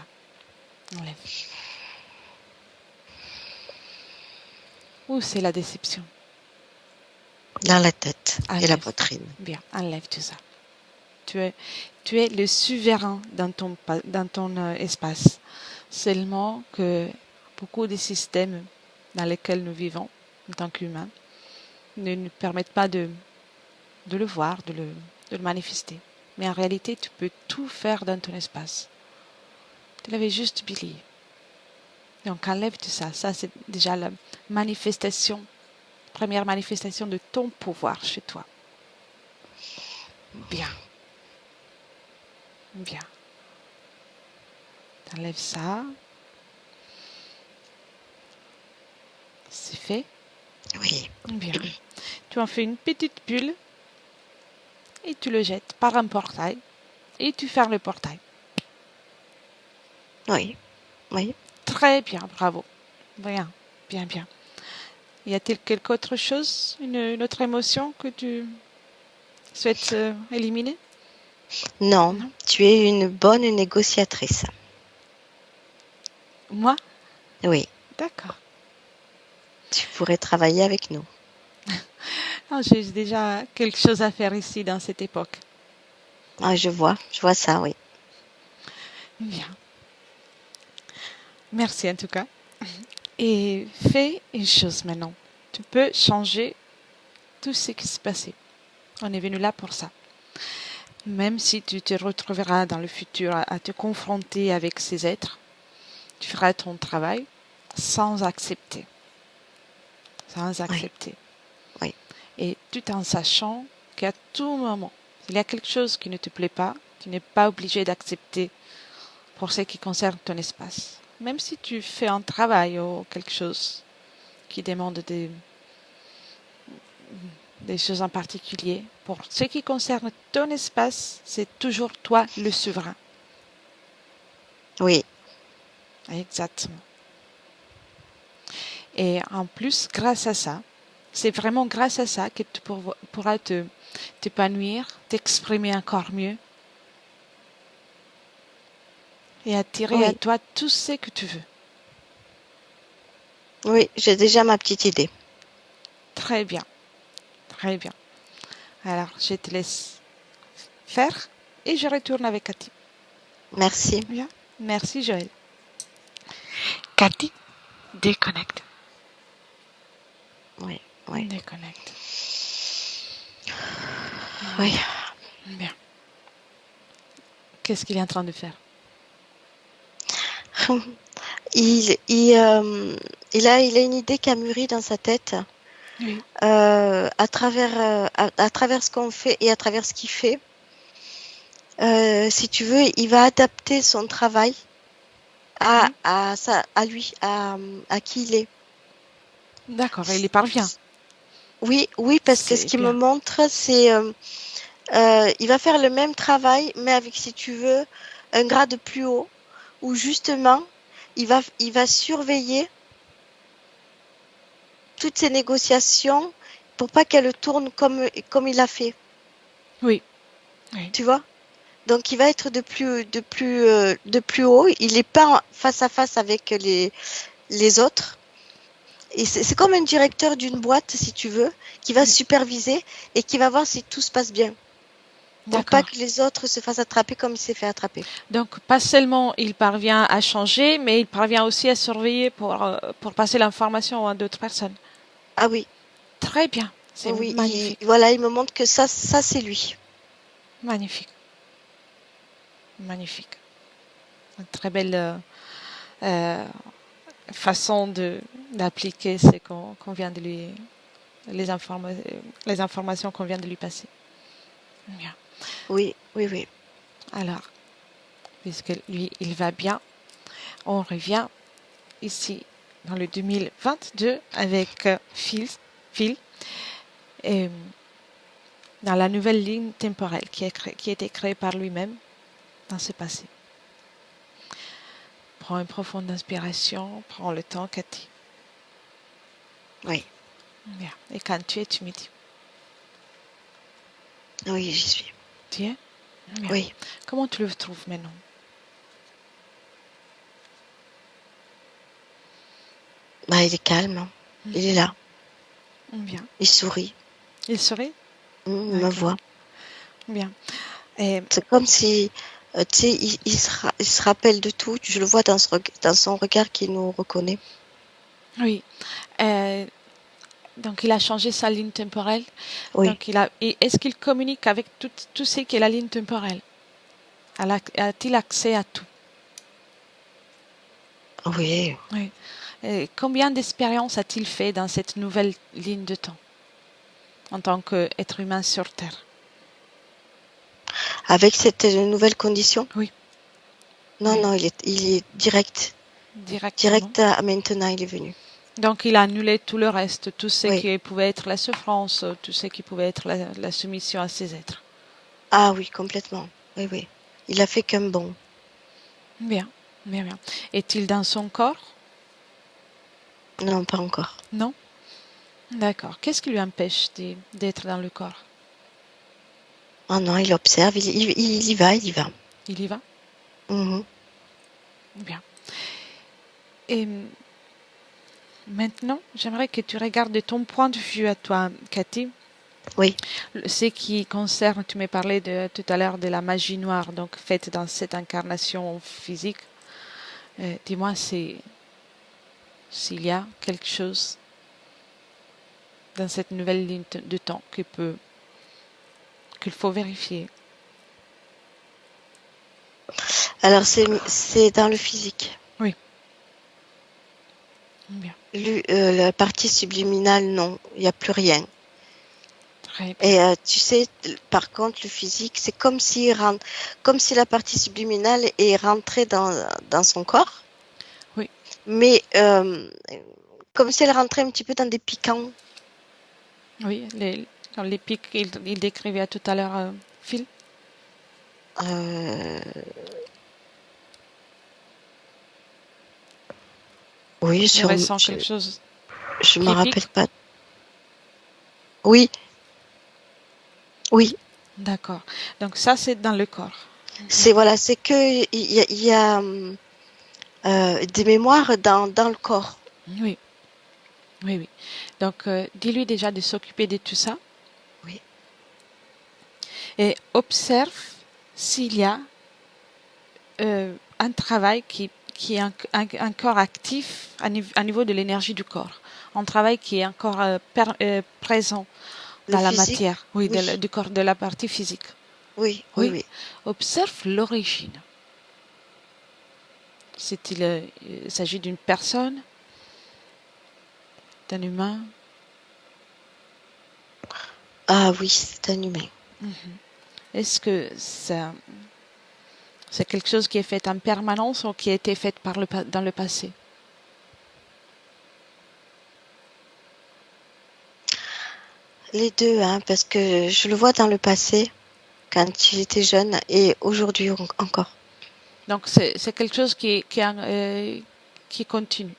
Enlève. Où c'est la déception? Dans la tête et la Enlève. poitrine. Bien, enlève tout ça. Tu es le souverain dans ton espace. Seulement que beaucoup de systèmes dans lesquels nous vivons en tant qu'humains ne nous permettent pas de le voir, de le manifester. Mais en réalité, tu peux tout faire dans ton espace. Tu l'avais juste oublié. Donc enlève tout ça. Ça, c'est déjà la manifestation, première manifestation de ton pouvoir chez toi. Bien. Bien. T'enlèves ça. C'est fait. Oui. Bien. Tu en fais une petite bulle et tu le jettes par un portail et tu fermes le portail. Oui. Oui. Très bien, bravo. Bien, bien, bien. Y a-t-il quelque autre chose, une autre émotion que tu souhaites éliminer? Non, Non. tu es une bonne négociatrice. Moi? Oui. D'accord. Tu pourrais travailler avec nous. Ah, j'ai déjà quelque chose à faire ici dans cette époque. Ah, je vois ça, oui. Bien. Merci en tout cas. Et fais une chose maintenant. Tu peux changer tout ce qui s'est passé. On est venu là pour ça. Même si tu te retrouveras dans le futur à te confronter avec ces êtres, tu feras ton travail sans accepter. Sans accepter. Oui. Et tout en sachant qu'à tout moment, s'il y a quelque chose qui ne te plaît pas, tu n'es pas obligé d'accepter pour ce qui concerne ton espace. Même si tu fais un travail ou quelque chose qui demande des choses en particulier, pour ce qui concerne ton espace, c'est toujours toi le souverain. Oui. Exactement. Et en plus, grâce à ça, c'est vraiment grâce à ça que tu pourras t'épanouir, t'exprimer encore mieux et attirer à Oui. toi tout ce que tu veux. Oui, j'ai déjà ma petite idée. Très bien, très bien. Alors, je te laisse faire et je retourne avec Cathy. Merci. Bien. Merci, Joël. Cathy, déconnecte. Oui. Oui. Déconnecte. Oui. Bien. Qu'est-ce qu'il est en train de faire? Il a une idée qui a mûri dans sa tête. Oui. À travers ce qu'on fait et à travers ce qu'il fait. Si tu veux, il va adapter son travail à lui, à qui il est. D'accord, il y parvient. Oui, parce que ce C'est qu'il me bien. montre, c'est il va faire le même travail, mais avec, si tu veux, un grade plus haut, où justement, il va surveiller toutes ces négociations pour pas qu'elles tournent comme il a fait. Oui. Oui. Tu vois? Donc, il va être de plus haut. Il n'est pas face à face avec les autres. Et c'est comme un directeur d'une boîte, si tu veux, qui va superviser et qui va voir si tout se passe bien. Pour pas D'accord. que les autres se fassent attraper comme il s'est fait attraper. Donc, pas seulement il parvient à changer, mais il parvient aussi à surveiller pour passer l'information à d'autres personnes. Ah oui, Très bien. C'est oui, magnifique. voilà, il me montre que ça c'est lui. Magnifique. Magnifique. Une très belle façon d'appliquer ce qu'on vient de lui, les informations qu'on vient de lui passer. Bien. Oui. Alors, puisque lui, il va bien, on revient ici dans le 2022 avec Phil et dans la nouvelle ligne temporelle qui a été créée par lui-même dans ce passé. Prends une profonde inspiration, prends le temps, Cathy. Oui. Bien. Et quand tu es, tu me dis. Oui, j'y suis. Tu es? Bien. Oui. Comment tu le trouves maintenant? Bah, il est calme. Il est là. Bien. Il sourit. Il sourit? me D'accord. voit. Bien. Et C'est comme si, tu sais, il se rappelle de tout. Je le vois dans son regard qu'il nous reconnaît. oui. Donc, il a changé sa ligne temporelle. Oui, Donc, est-ce qu'il communique avec tout ce qui est la ligne temporelle? A-t-il accès à tout? oui. Oui. Et combien d'expériences a-t-il fait dans cette nouvelle ligne de temps en tant qu'être humain sur Terre? Avec cette nouvelle condition? Oui. Non, Oui. non, il est direct. Directement. Direct à maintenant, il est venu. Donc, il a annulé tout le reste, tout ce Oui. qui pouvait être la souffrance, tout ce qui pouvait être la soumission à ces êtres. Ah oui, complètement. Oui, oui. Il a fait qu'un bon. Bien, bien, bien. Est-il dans son corps? Non, pas encore. Non? D'accord. Qu'est-ce qui lui empêche d'être dans le corps? Oh non, il observe, il y va, il y va. Il y va? Mhm. Bien. Et maintenant, j'aimerais que tu regardes de ton point de vue à toi, Cathy, Oui, ce qui concerne, tu m'as parlé tout à l'heure de la magie noire, donc faite dans cette incarnation physique. Dis-moi s'il y a quelque chose dans cette nouvelle ligne de temps qu'il faut vérifier. alors c'est dans le physique. Oui. Bien. La partie subliminale, non, il n'y a plus rien. Très bien. Et tu sais, par contre, le physique, c'est comme comme si la partie subliminale est rentrée dans son corps. Oui. Mais comme si elle rentrait un petit peu dans des piquants. Oui, dans les pics, il décrivait tout à l'heure, Phil. Euh, oui, Il ressent quelque chose je me qui rappelle pique. pas. Oui, oui. D'accord. Donc ça, c'est dans le corps. C'est voilà, c'est que il y a des mémoires dans le corps. Oui, oui, oui. Donc, dis-lui déjà de s'occuper de tout ça Oui. et observe s'il y a un travail qui est encore actif à niveau de l'énergie du corps. Un travail qui est encore présent Le dans la physique. matière, oui, Oui, du corps, de la partie physique. oui, oui, Oui. oui. Observe l'origine. Il s'agit d'une personne, d'un humain. Ah oui, c'est un humain. Est-ce que c'est quelque chose qui est fait en permanence ou qui a été fait dans le passé? Les deux, hein, parce que je le vois dans le passé, quand il était jeune, et aujourd'hui encore. Donc c'est quelque chose qui continue,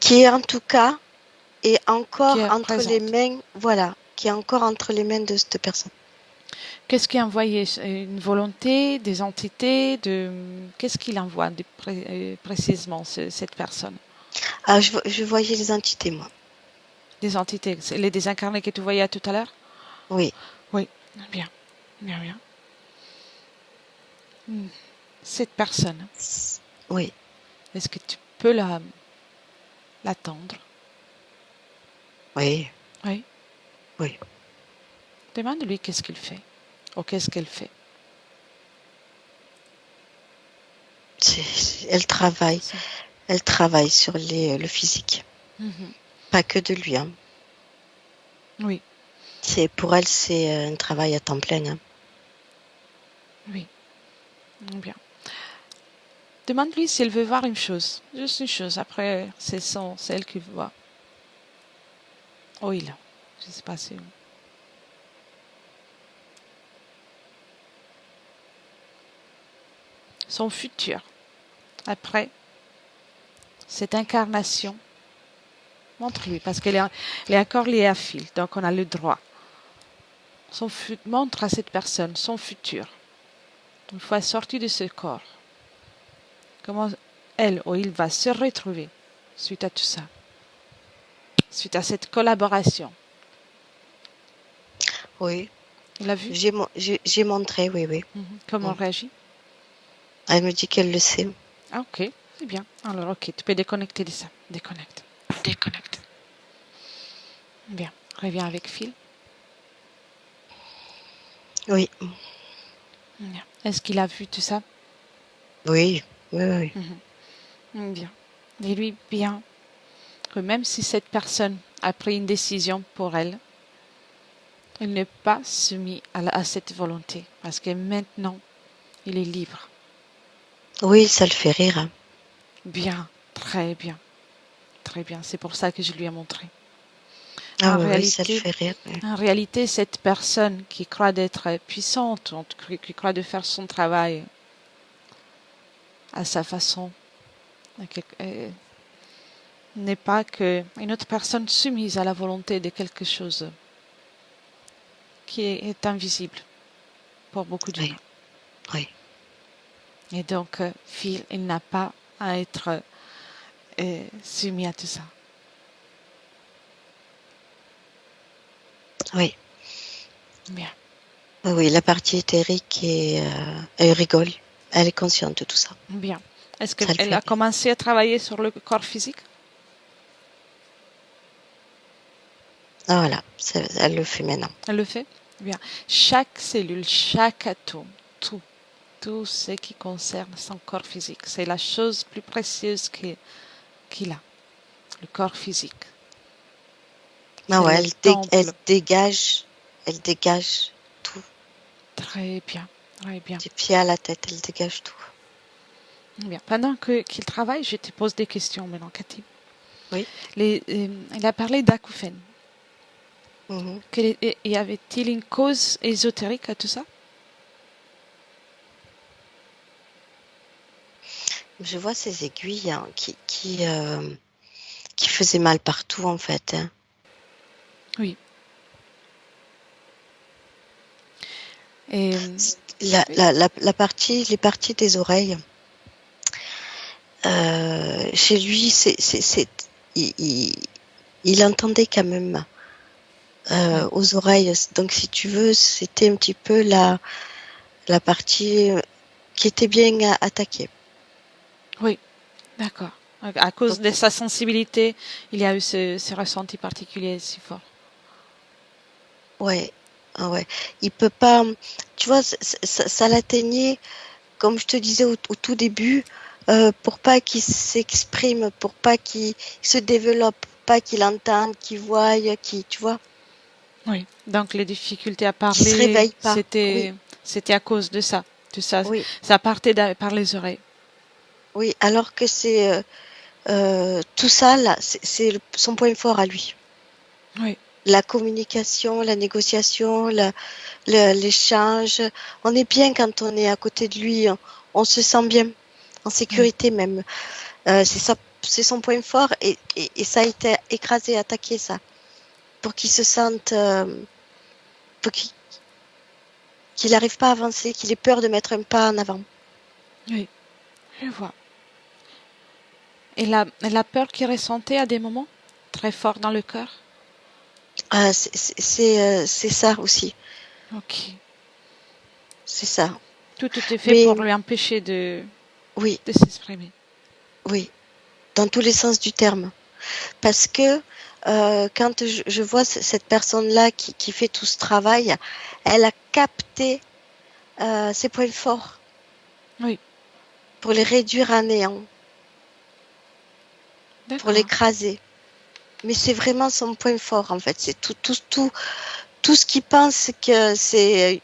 Qui est en tout cas est qui encore est entre les présente. mains, voilà, qui est encore entre les mains de cette personne. Qu'est-ce qu'il envoyait? Une volonté, des entités, qu'est-ce qu'il envoie précisément, cette personne? Ah, je voyais les entités, moi. Des entités, c'est les désincarnés que tu voyais tout à l'heure? Oui. Oui, bien, bien, bien. Cette personne, Oui. est-ce que tu peux l'attendre? Oui. Oui. Oui. Demande-lui qu'est-ce qu'il fait ou qu'est-ce qu'elle fait. Elle travaille. Ça. Elle travaille sur le physique. Mhm. Pas que de lui, hein. Oui, Pour elle, c'est un travail à temps plein, hein. oui, bien. Demande-lui s'il veut voir une chose, juste une chose. Après, c'est elle qui voit. Oh, il a. Je ne sais pas si. Son futur. Après cette incarnation, montre-lui, parce elle est encore liée à Phil, donc on a le droit. Montre à cette personne son futur. Une fois sorti de ce corps, comment elle ou il va se retrouver suite à tout ça, suite à cette collaboration. Oui, Il a vu? j'ai montré, oui, oui. Comment Mm. réagit? Elle me dit qu'elle le sait. Ah, ok, c'est bien. Alors, ok, tu peux déconnecter de ça. Déconnecte. Déconnecte. Bien. Reviens avec Phil. Oui, Bien. Est-ce qu'il a vu tout ça? oui, oui, oui. Bien. Dis-lui bien que même si cette personne a pris une décision pour elle, il n'est pas soumis à cette volonté. Parce que maintenant, il est libre. Oui, ça le fait rire, hein. Bien. Très bien. Très bien. C'est pour ça que je lui ai montré. Ah En oui, oui, ça le réalité, fait rire. Oui. En réalité, cette personne qui croit d'être puissante, qui croit de faire son travail à sa façon, n'est pas qu'une autre personne soumise à la volonté de quelque chose qui est invisible pour beaucoup Oui, d'humains. oui, Et donc, Phil, il n'a pas à être soumis à tout ça. oui. Bien. Oui, oui, la partie éthérique, elle rigole. Elle est consciente de tout ça. Bien. Est-ce Ça le qu'elle fait a rire. commencé à travailler sur le corps physique? Ah, voilà, elle le fait maintenant. Elle le fait? Bien. Chaque cellule, chaque atome, tout ce qui concerne son corps physique. C'est la chose plus précieuse qu'il a, le corps physique. Ah C'est ouais, le elle temple. dégage tout. Très bien, très bien. Du pied à la tête, elle dégage tout. Bien. Pendant qu'il travaille, je te pose des questions maintenant, Cathy. Oui. Il a parlé d'acouphènes. Mhm. Y avait-il une cause ésotérique à tout ça? Je vois ces aiguilles hein, qui faisaient mal partout en fait, hein. Oui. Et, Les parties des oreilles, chez lui, il, il, il entendait quand même oui, aux oreilles. Donc, si tu veux, c'était un petit peu la partie qui était bien attaquée. oui, d'accord. À cause Donc, de sa sensibilité, il y a eu ce ressenti particulier si fort. ouais, ah ouais. Il peut pas, tu vois, ça l'atteignait, comme je te disais au tout début, pour pas qu'il s'exprime, pour pas qu'il se développe, pas qu'il entende, qu'il voie, tu vois, Oui. Donc les difficultés à qu'il se parler, réveille pas. Oui, c'était à cause de ça. Tout ça, oui, ça partait par les oreilles. oui. Alors que c'est tout ça là, c'est son point fort à lui. Oui, La communication, la négociation, l'échange. On est bien quand on est à côté de lui. On se sent bien, en oui, sécurité même. C'est son point fort et ça a été écrasé, attaqué ça, pour qu'il se sente, pour qu'il n'arrive pas à avancer, qu'il ait peur de mettre un pas en avant. oui, je vois. Et la peur qu'il ressentait à des moments, très fort dans le cœur. Ah, c'est ça aussi, Ok. c'est ça. Tout était fait Mais pour lui empêcher oui, de s'exprimer. oui, dans tous les sens du terme. Parce que quand je vois cette personne-là qui fait tout ce travail, elle a capté ses points forts Oui, pour les réduire à néant, pour d'accord. l'écraser. Mais c'est vraiment son point fort en fait. C'est tout ce qu'il pense que c'est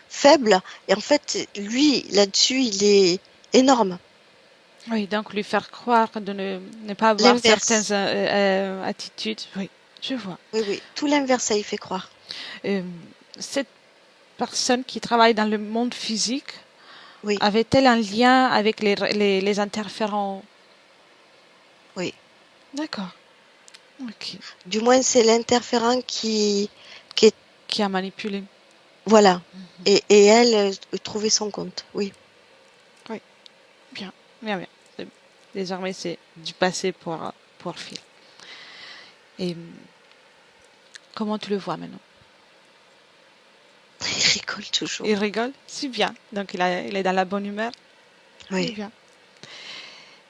faible. Et en fait, lui, là-dessus, il est énorme. Oui, donc lui faire croire de ne pas avoir certaines L'inverse. attitudes. Oui, je vois. Oui, oui. Tout l'inverse, ça y fait croire. Euh, cette personne qui travaille dans le monde physique, Oui, avait-elle un lien avec les interférents? oui. D'accord. Ok. Du moins, c'est l'interférent qui est. Qui a manipulé? Voilà. Et elle trouvait son compte. Oui. Oui. Bien. Bien, bien. Désormais, c'est du passé pour Phil. Et comment tu le vois maintenant? Il rigole toujours. Il rigole, c'est bien. Donc il est dans la bonne humeur, c'est Oui. bien.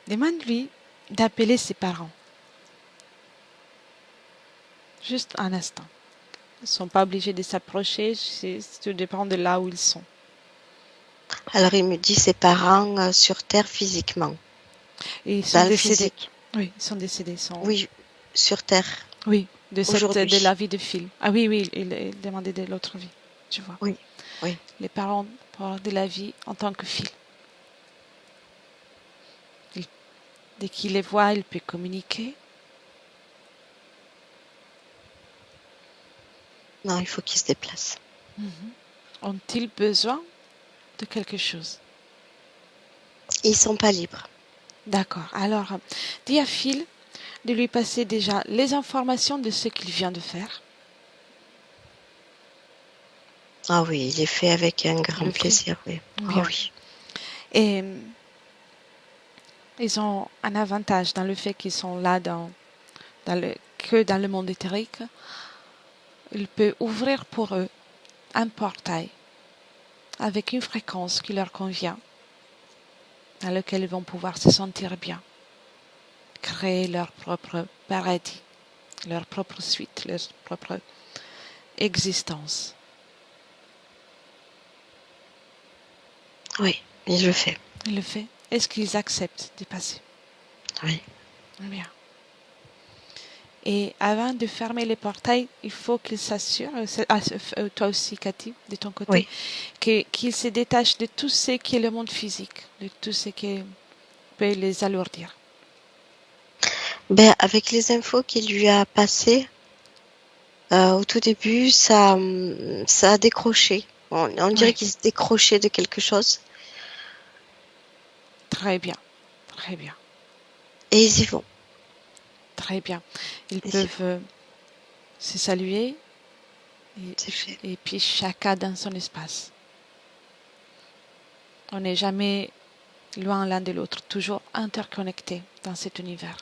Demande-lui d'appeler ses parents. Juste un instant. Ils ne sont pas obligés de s'approcher, tout dépend de là où ils sont. Alors il me dit ses parents sur Terre physiquement. Et ils sont Dans le décédés. physique. Oui, ils sont décédés. Ils sont... Oui, sur Terre. Oui, de Aujourd'hui. la vie de Phil. Ah oui, oui, il demandait de l'autre vie. Tu vois. Oui, oui. Les parents parlent de la vie en tant que Phil. Dès qu'il les voit, il peut communiquer. Non, il faut qu'il se déplace. Ont-ils besoin de quelque chose? Ils sont pas libres. D'accord. Alors, dis à Phil de lui passer déjà les informations de ce qu'il vient de faire. Ah oui, il est fait avec un grand Le fait. plaisir, oui. Bien. Ah oui. Et ils ont un avantage dans le fait qu'ils sont là que dans le monde éthérique. Il peut ouvrir pour eux un portail avec une fréquence qui leur convient, dans lequel ils vont pouvoir se sentir bien, créer leur propre paradis, leur propre suite, leur propre existence. Oui, il le fait. Il le fait. Est-ce qu'ils acceptent de passer? Oui. Bien. Et avant de fermer les portails, il faut qu'ils s'assurent, toi aussi Cathy, de ton côté, qu'ils se détachent de tout ce qui est le monde physique, de tout ce qui peut les alourdir. Ben, avec les infos qu'il lui a passées, au tout début, ça a décroché. On dirait Oui. qu'il se décrochait de quelque chose. Très bien, très bien, Et ils y vont. très bien. Ils Ils y peuvent vont. se saluer C'est fait. et puis chacun dans son espace. On n'est jamais loin l'un de l'autre, toujours interconnectés dans cet univers.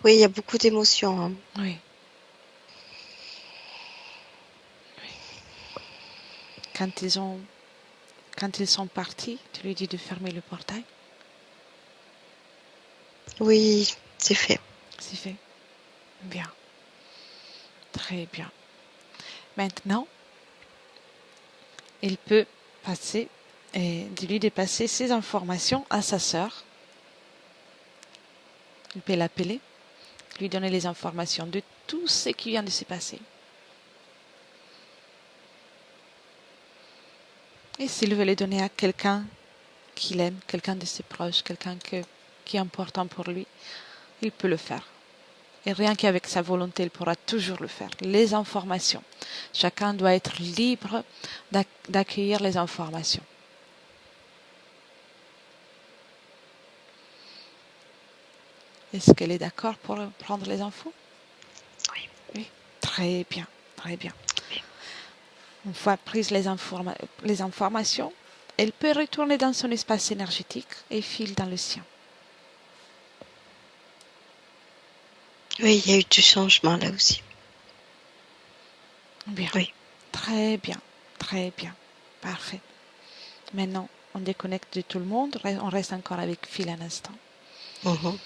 Oui, il y a beaucoup d'émotions. Hein. Oui. Quand ils sont partis, tu lui dis de fermer le portail. Oui, c'est fait. C'est fait. Bien. Très bien. Maintenant, il peut passer et de lui dépasser ses informations à sa sœur. Il peut l'appeler, lui donner les informations de tout ce qui vient de se passer. Et s'il veut les donner à quelqu'un qu'il aime, quelqu'un de ses proches, quelqu'un qui est important pour lui, il peut le faire. Et rien qu'avec sa volonté, il pourra toujours le faire. Les informations. Chacun doit être libre d'accueillir les informations. Est-ce qu'elle est d'accord pour prendre les infos? Oui. Oui. Très bien, très bien. Une fois prises les informations, elle peut retourner dans son espace énergétique et file dans le sien. Oui, il y a eu du changement là aussi. Bien. Oui. Très bien, très bien. Parfait. Maintenant, on déconnecte de tout le monde. On reste encore avec Phil un instant. Mhm.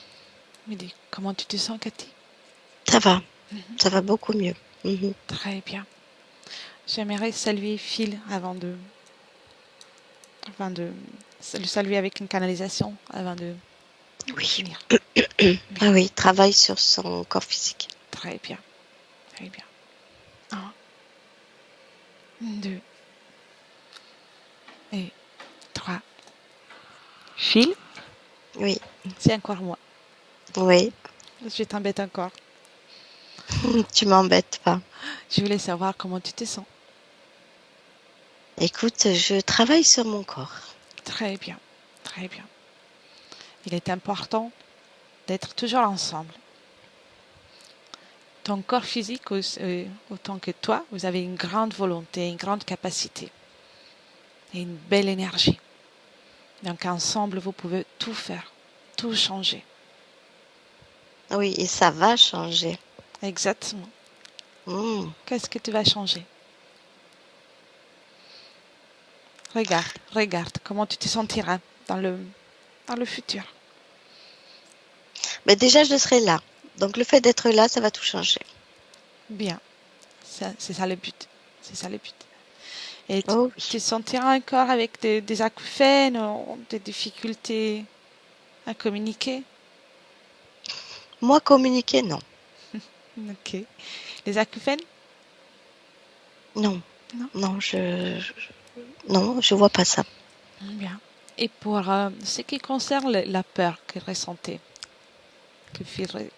Me dis, comment tu te sens, Cathy? Ça va. Ça va beaucoup mieux. Mhm. Très bien. J'aimerais saluer Phil avant de le saluer avec une canalisation avant de Oui. finir. Ah oui, il travaille sur son corps physique. Très bien. Très bien. 1, 2 et 3. Phil, Oui. c'est encore moi. Oui. Je t'embête encore. Tu m'embêtes pas. Je voulais savoir comment tu te sens. Écoute, je travaille sur mon corps. Très bien. Très bien. Il est important d'être toujours ensemble. Ton corps physique, autant que toi, vous avez une grande volonté, une grande capacité et une belle énergie. Donc ensemble, vous pouvez tout faire, tout changer. Oui, et ça va changer. Exactement. Hmm. Qu'est-ce que tu vas changer? Regarde comment tu te sentiras dans le futur. Mais déjà, je serai là. Donc, le fait d'être là, ça va tout changer. Bien, c'est ça le but. C'est ça le but. Et Oh tu oui. te sentiras encore avec des acouphènes ou des difficultés à communiquer? Moi, communiquer, non. Ok. Les acouphènes? Non. Non? Non, non, je vois pas ça. Bien. Et pour ce qui concerne la peur que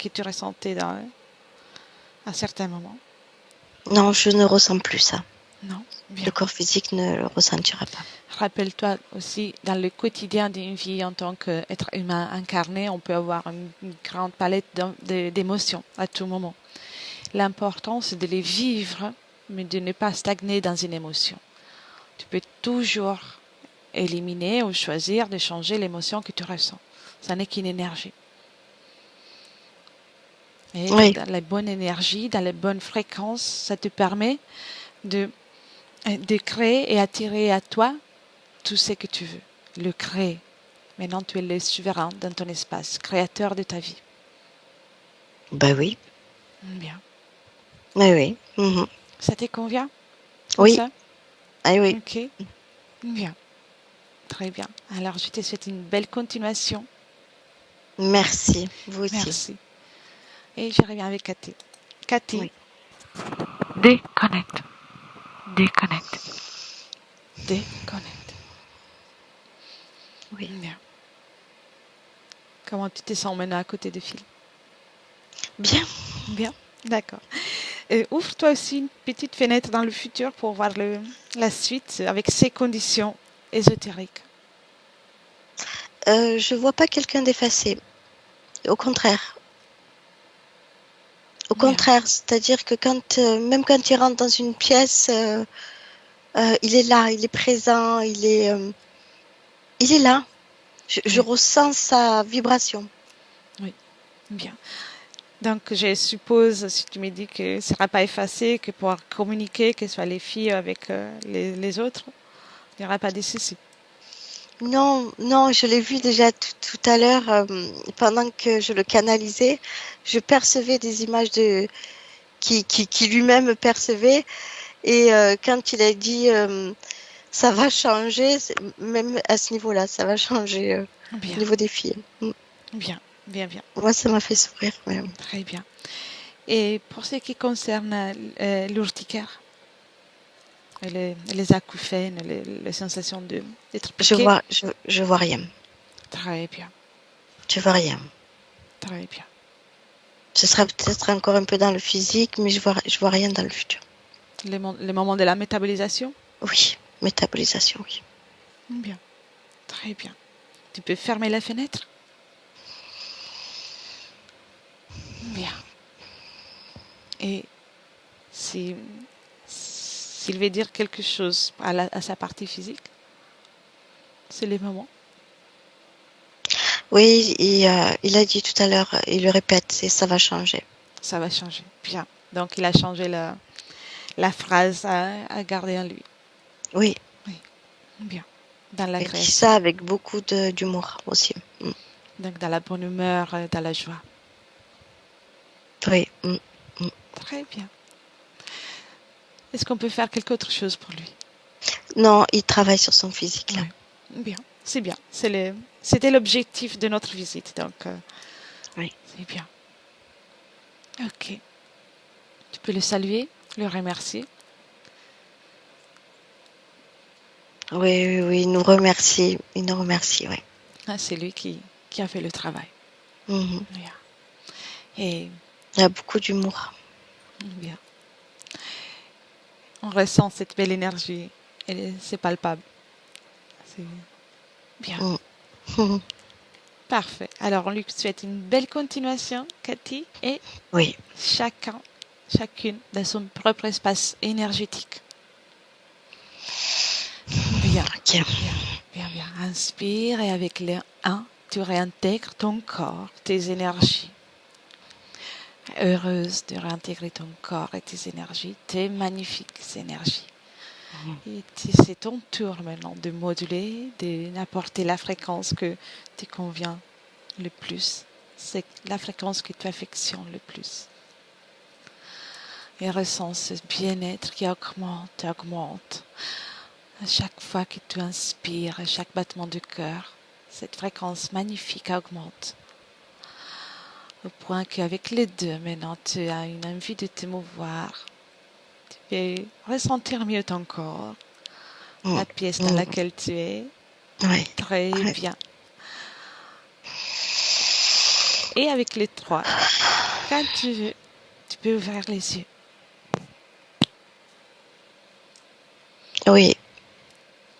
tu ressentais à certains moments? Non, je ne ressens plus ça. Non? Le Bien. corps physique ne le ressentira pas. Rappelle-toi aussi, dans le quotidien d'une vie en tant qu'être humain incarné, on peut avoir une grande palette d'émotions à tout moment. L'important, c'est de les vivre, mais de ne pas stagner dans une émotion. Tu peux toujours éliminer ou choisir de changer l'émotion que tu ressens. Ça n'est qu'une énergie. Et être Oui, dans la bonne énergie, dans les bonnes fréquences, ça te permet de, de créer et attirer à toi tout ce que tu veux. Le créer. Maintenant, tu es le souverain dans ton espace, créateur de ta vie. bah oui, Bien. oui, oui. Mhm. Ça te convient comme Oui, ça? ah oui. Ok. Bien. Très bien. Alors, je te souhaite une belle continuation. Merci, vous aussi. Merci. Et je reviens avec Cathy. Cathy, Oui, déconnecte. Déconnecte. Déconnecte. oui. Bien. Comment tu te sens maintenant à côté de Phil? Bien. Bien. D'accord. Ouvre-toi aussi une petite fenêtre dans le futur pour voir la suite avec ces conditions ésotériques. Je vois pas quelqu'un d'effacé. Au contraire. Au Bien. contraire, c'est-à-dire que même quand il rentre dans une pièce, il est là, il est présent, il est là. Je Oui. ressens sa vibration. Oui. Bien. Donc, je suppose, si tu me dis que ce ne sera pas effacé, que pour communiquer, que ce soit les filles avec les autres, il n'y aura pas de soucis. Non, non, je l'ai vu déjà tout à l'heure, pendant que je le canalisais, je percevais des images qui lui-même percevait. Et quand il a dit ça va changer, même à ce niveau-là, ça va changer au Bien. niveau des filles. Bien. Bien, bien. Moi, ça m'a fait sourire. Mais, Très bien. Et pour ce qui concerne l'urticaire, les acouphènes, les sensations d'être piqué, je vois rien. très bien. Je vois rien. Très bien. Ce sera peut-être encore un peu dans le physique, mais je vois rien dans le futur. Les moments de la métabolisation, Oui, métabolisation, oui. bien. Très bien. Tu peux fermer la fenêtre? Bien. Et si, s'il veut dire quelque chose à sa partie physique, c'est le moment. Oui, il a dit tout à l'heure, il le répète, ça va changer. Ça va changer. Bien. Donc, il a changé la phrase à garder en lui. Oui, Oui. Bien. Dans la il dit création. ça avec beaucoup d'humour aussi. Donc, dans la bonne humeur, dans la joie. Oui. Très bien. Est-ce qu'on peut faire quelque autre chose pour lui? Non, il travaille sur son physique là. Oui. Bien. C'est bien. C'était l'objectif de notre visite. Donc, Oui. c'est bien. Ok. Tu peux le saluer, le remercier. Oui, oui, il nous remercie. Il nous remercie, oui. Ah, c'est lui qui a fait le travail. Mhm. Bien. Et Il a beaucoup d'humour. bien. On ressent cette belle énergie. Et c'est palpable. C'est bien. Mhm. Parfait. Alors, on lui souhaite une belle continuation, Cathy, et Oui. chacune dans son propre espace énergétique. Bien. Ok. Bien, bien, bien. Inspire et avec le 1, tu réintègres ton corps, tes énergies. heureuse de réintégrer ton corps et tes énergies, tes magnifiques énergies. Et c'est ton tour maintenant de moduler, d'apporter la fréquence que te convient le plus. C'est la fréquence que tu affectionnes le plus. Et ressens ce bien-être qui augmente, augmente. À chaque fois que tu inspires, à chaque battement du cœur, cette fréquence magnifique augmente. Au point qu'avec les deux, maintenant, tu as une envie de te mouvoir. Tu peux ressentir mieux ton corps, la pièce dans laquelle tu es. Oui. Très bien. Et avec les trois, quand tu veux, tu peux ouvrir les yeux. Oui.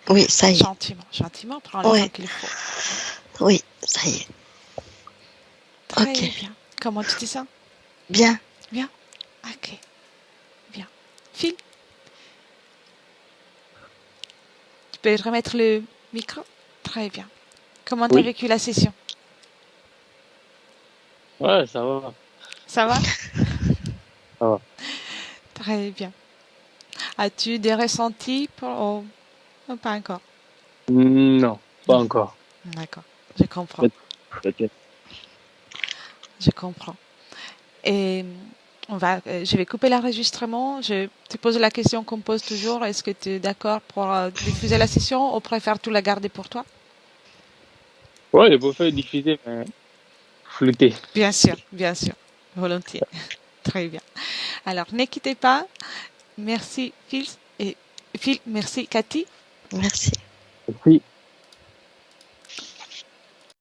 Oui, ça y est. Gentiment, gentiment, prends le temps qu'il faut. Oui, ça y est. Très bien. Comment tu te sens? Bien. Bien. Ok. Bien. Phil, tu peux remettre le micro? Très bien. Comment tu as vécu la session? Ouais, ça va. Ça va? Ça va. Très bien. As-tu des ressentis ou pas encore? Non, pas encore. D'accord, je comprends. Peut-être. Je comprends. Et je vais couper l'enregistrement. Je te pose la question qu'on pose toujours. Est-ce que tu es d'accord pour diffuser la session ou préfères tout la garder pour toi? Ouais, je préfère diffuser, mais flûter. Bien sûr, volontiers. Très bien. Alors, ne quittez pas. Merci Phil et merci Cathy. Merci. Merci.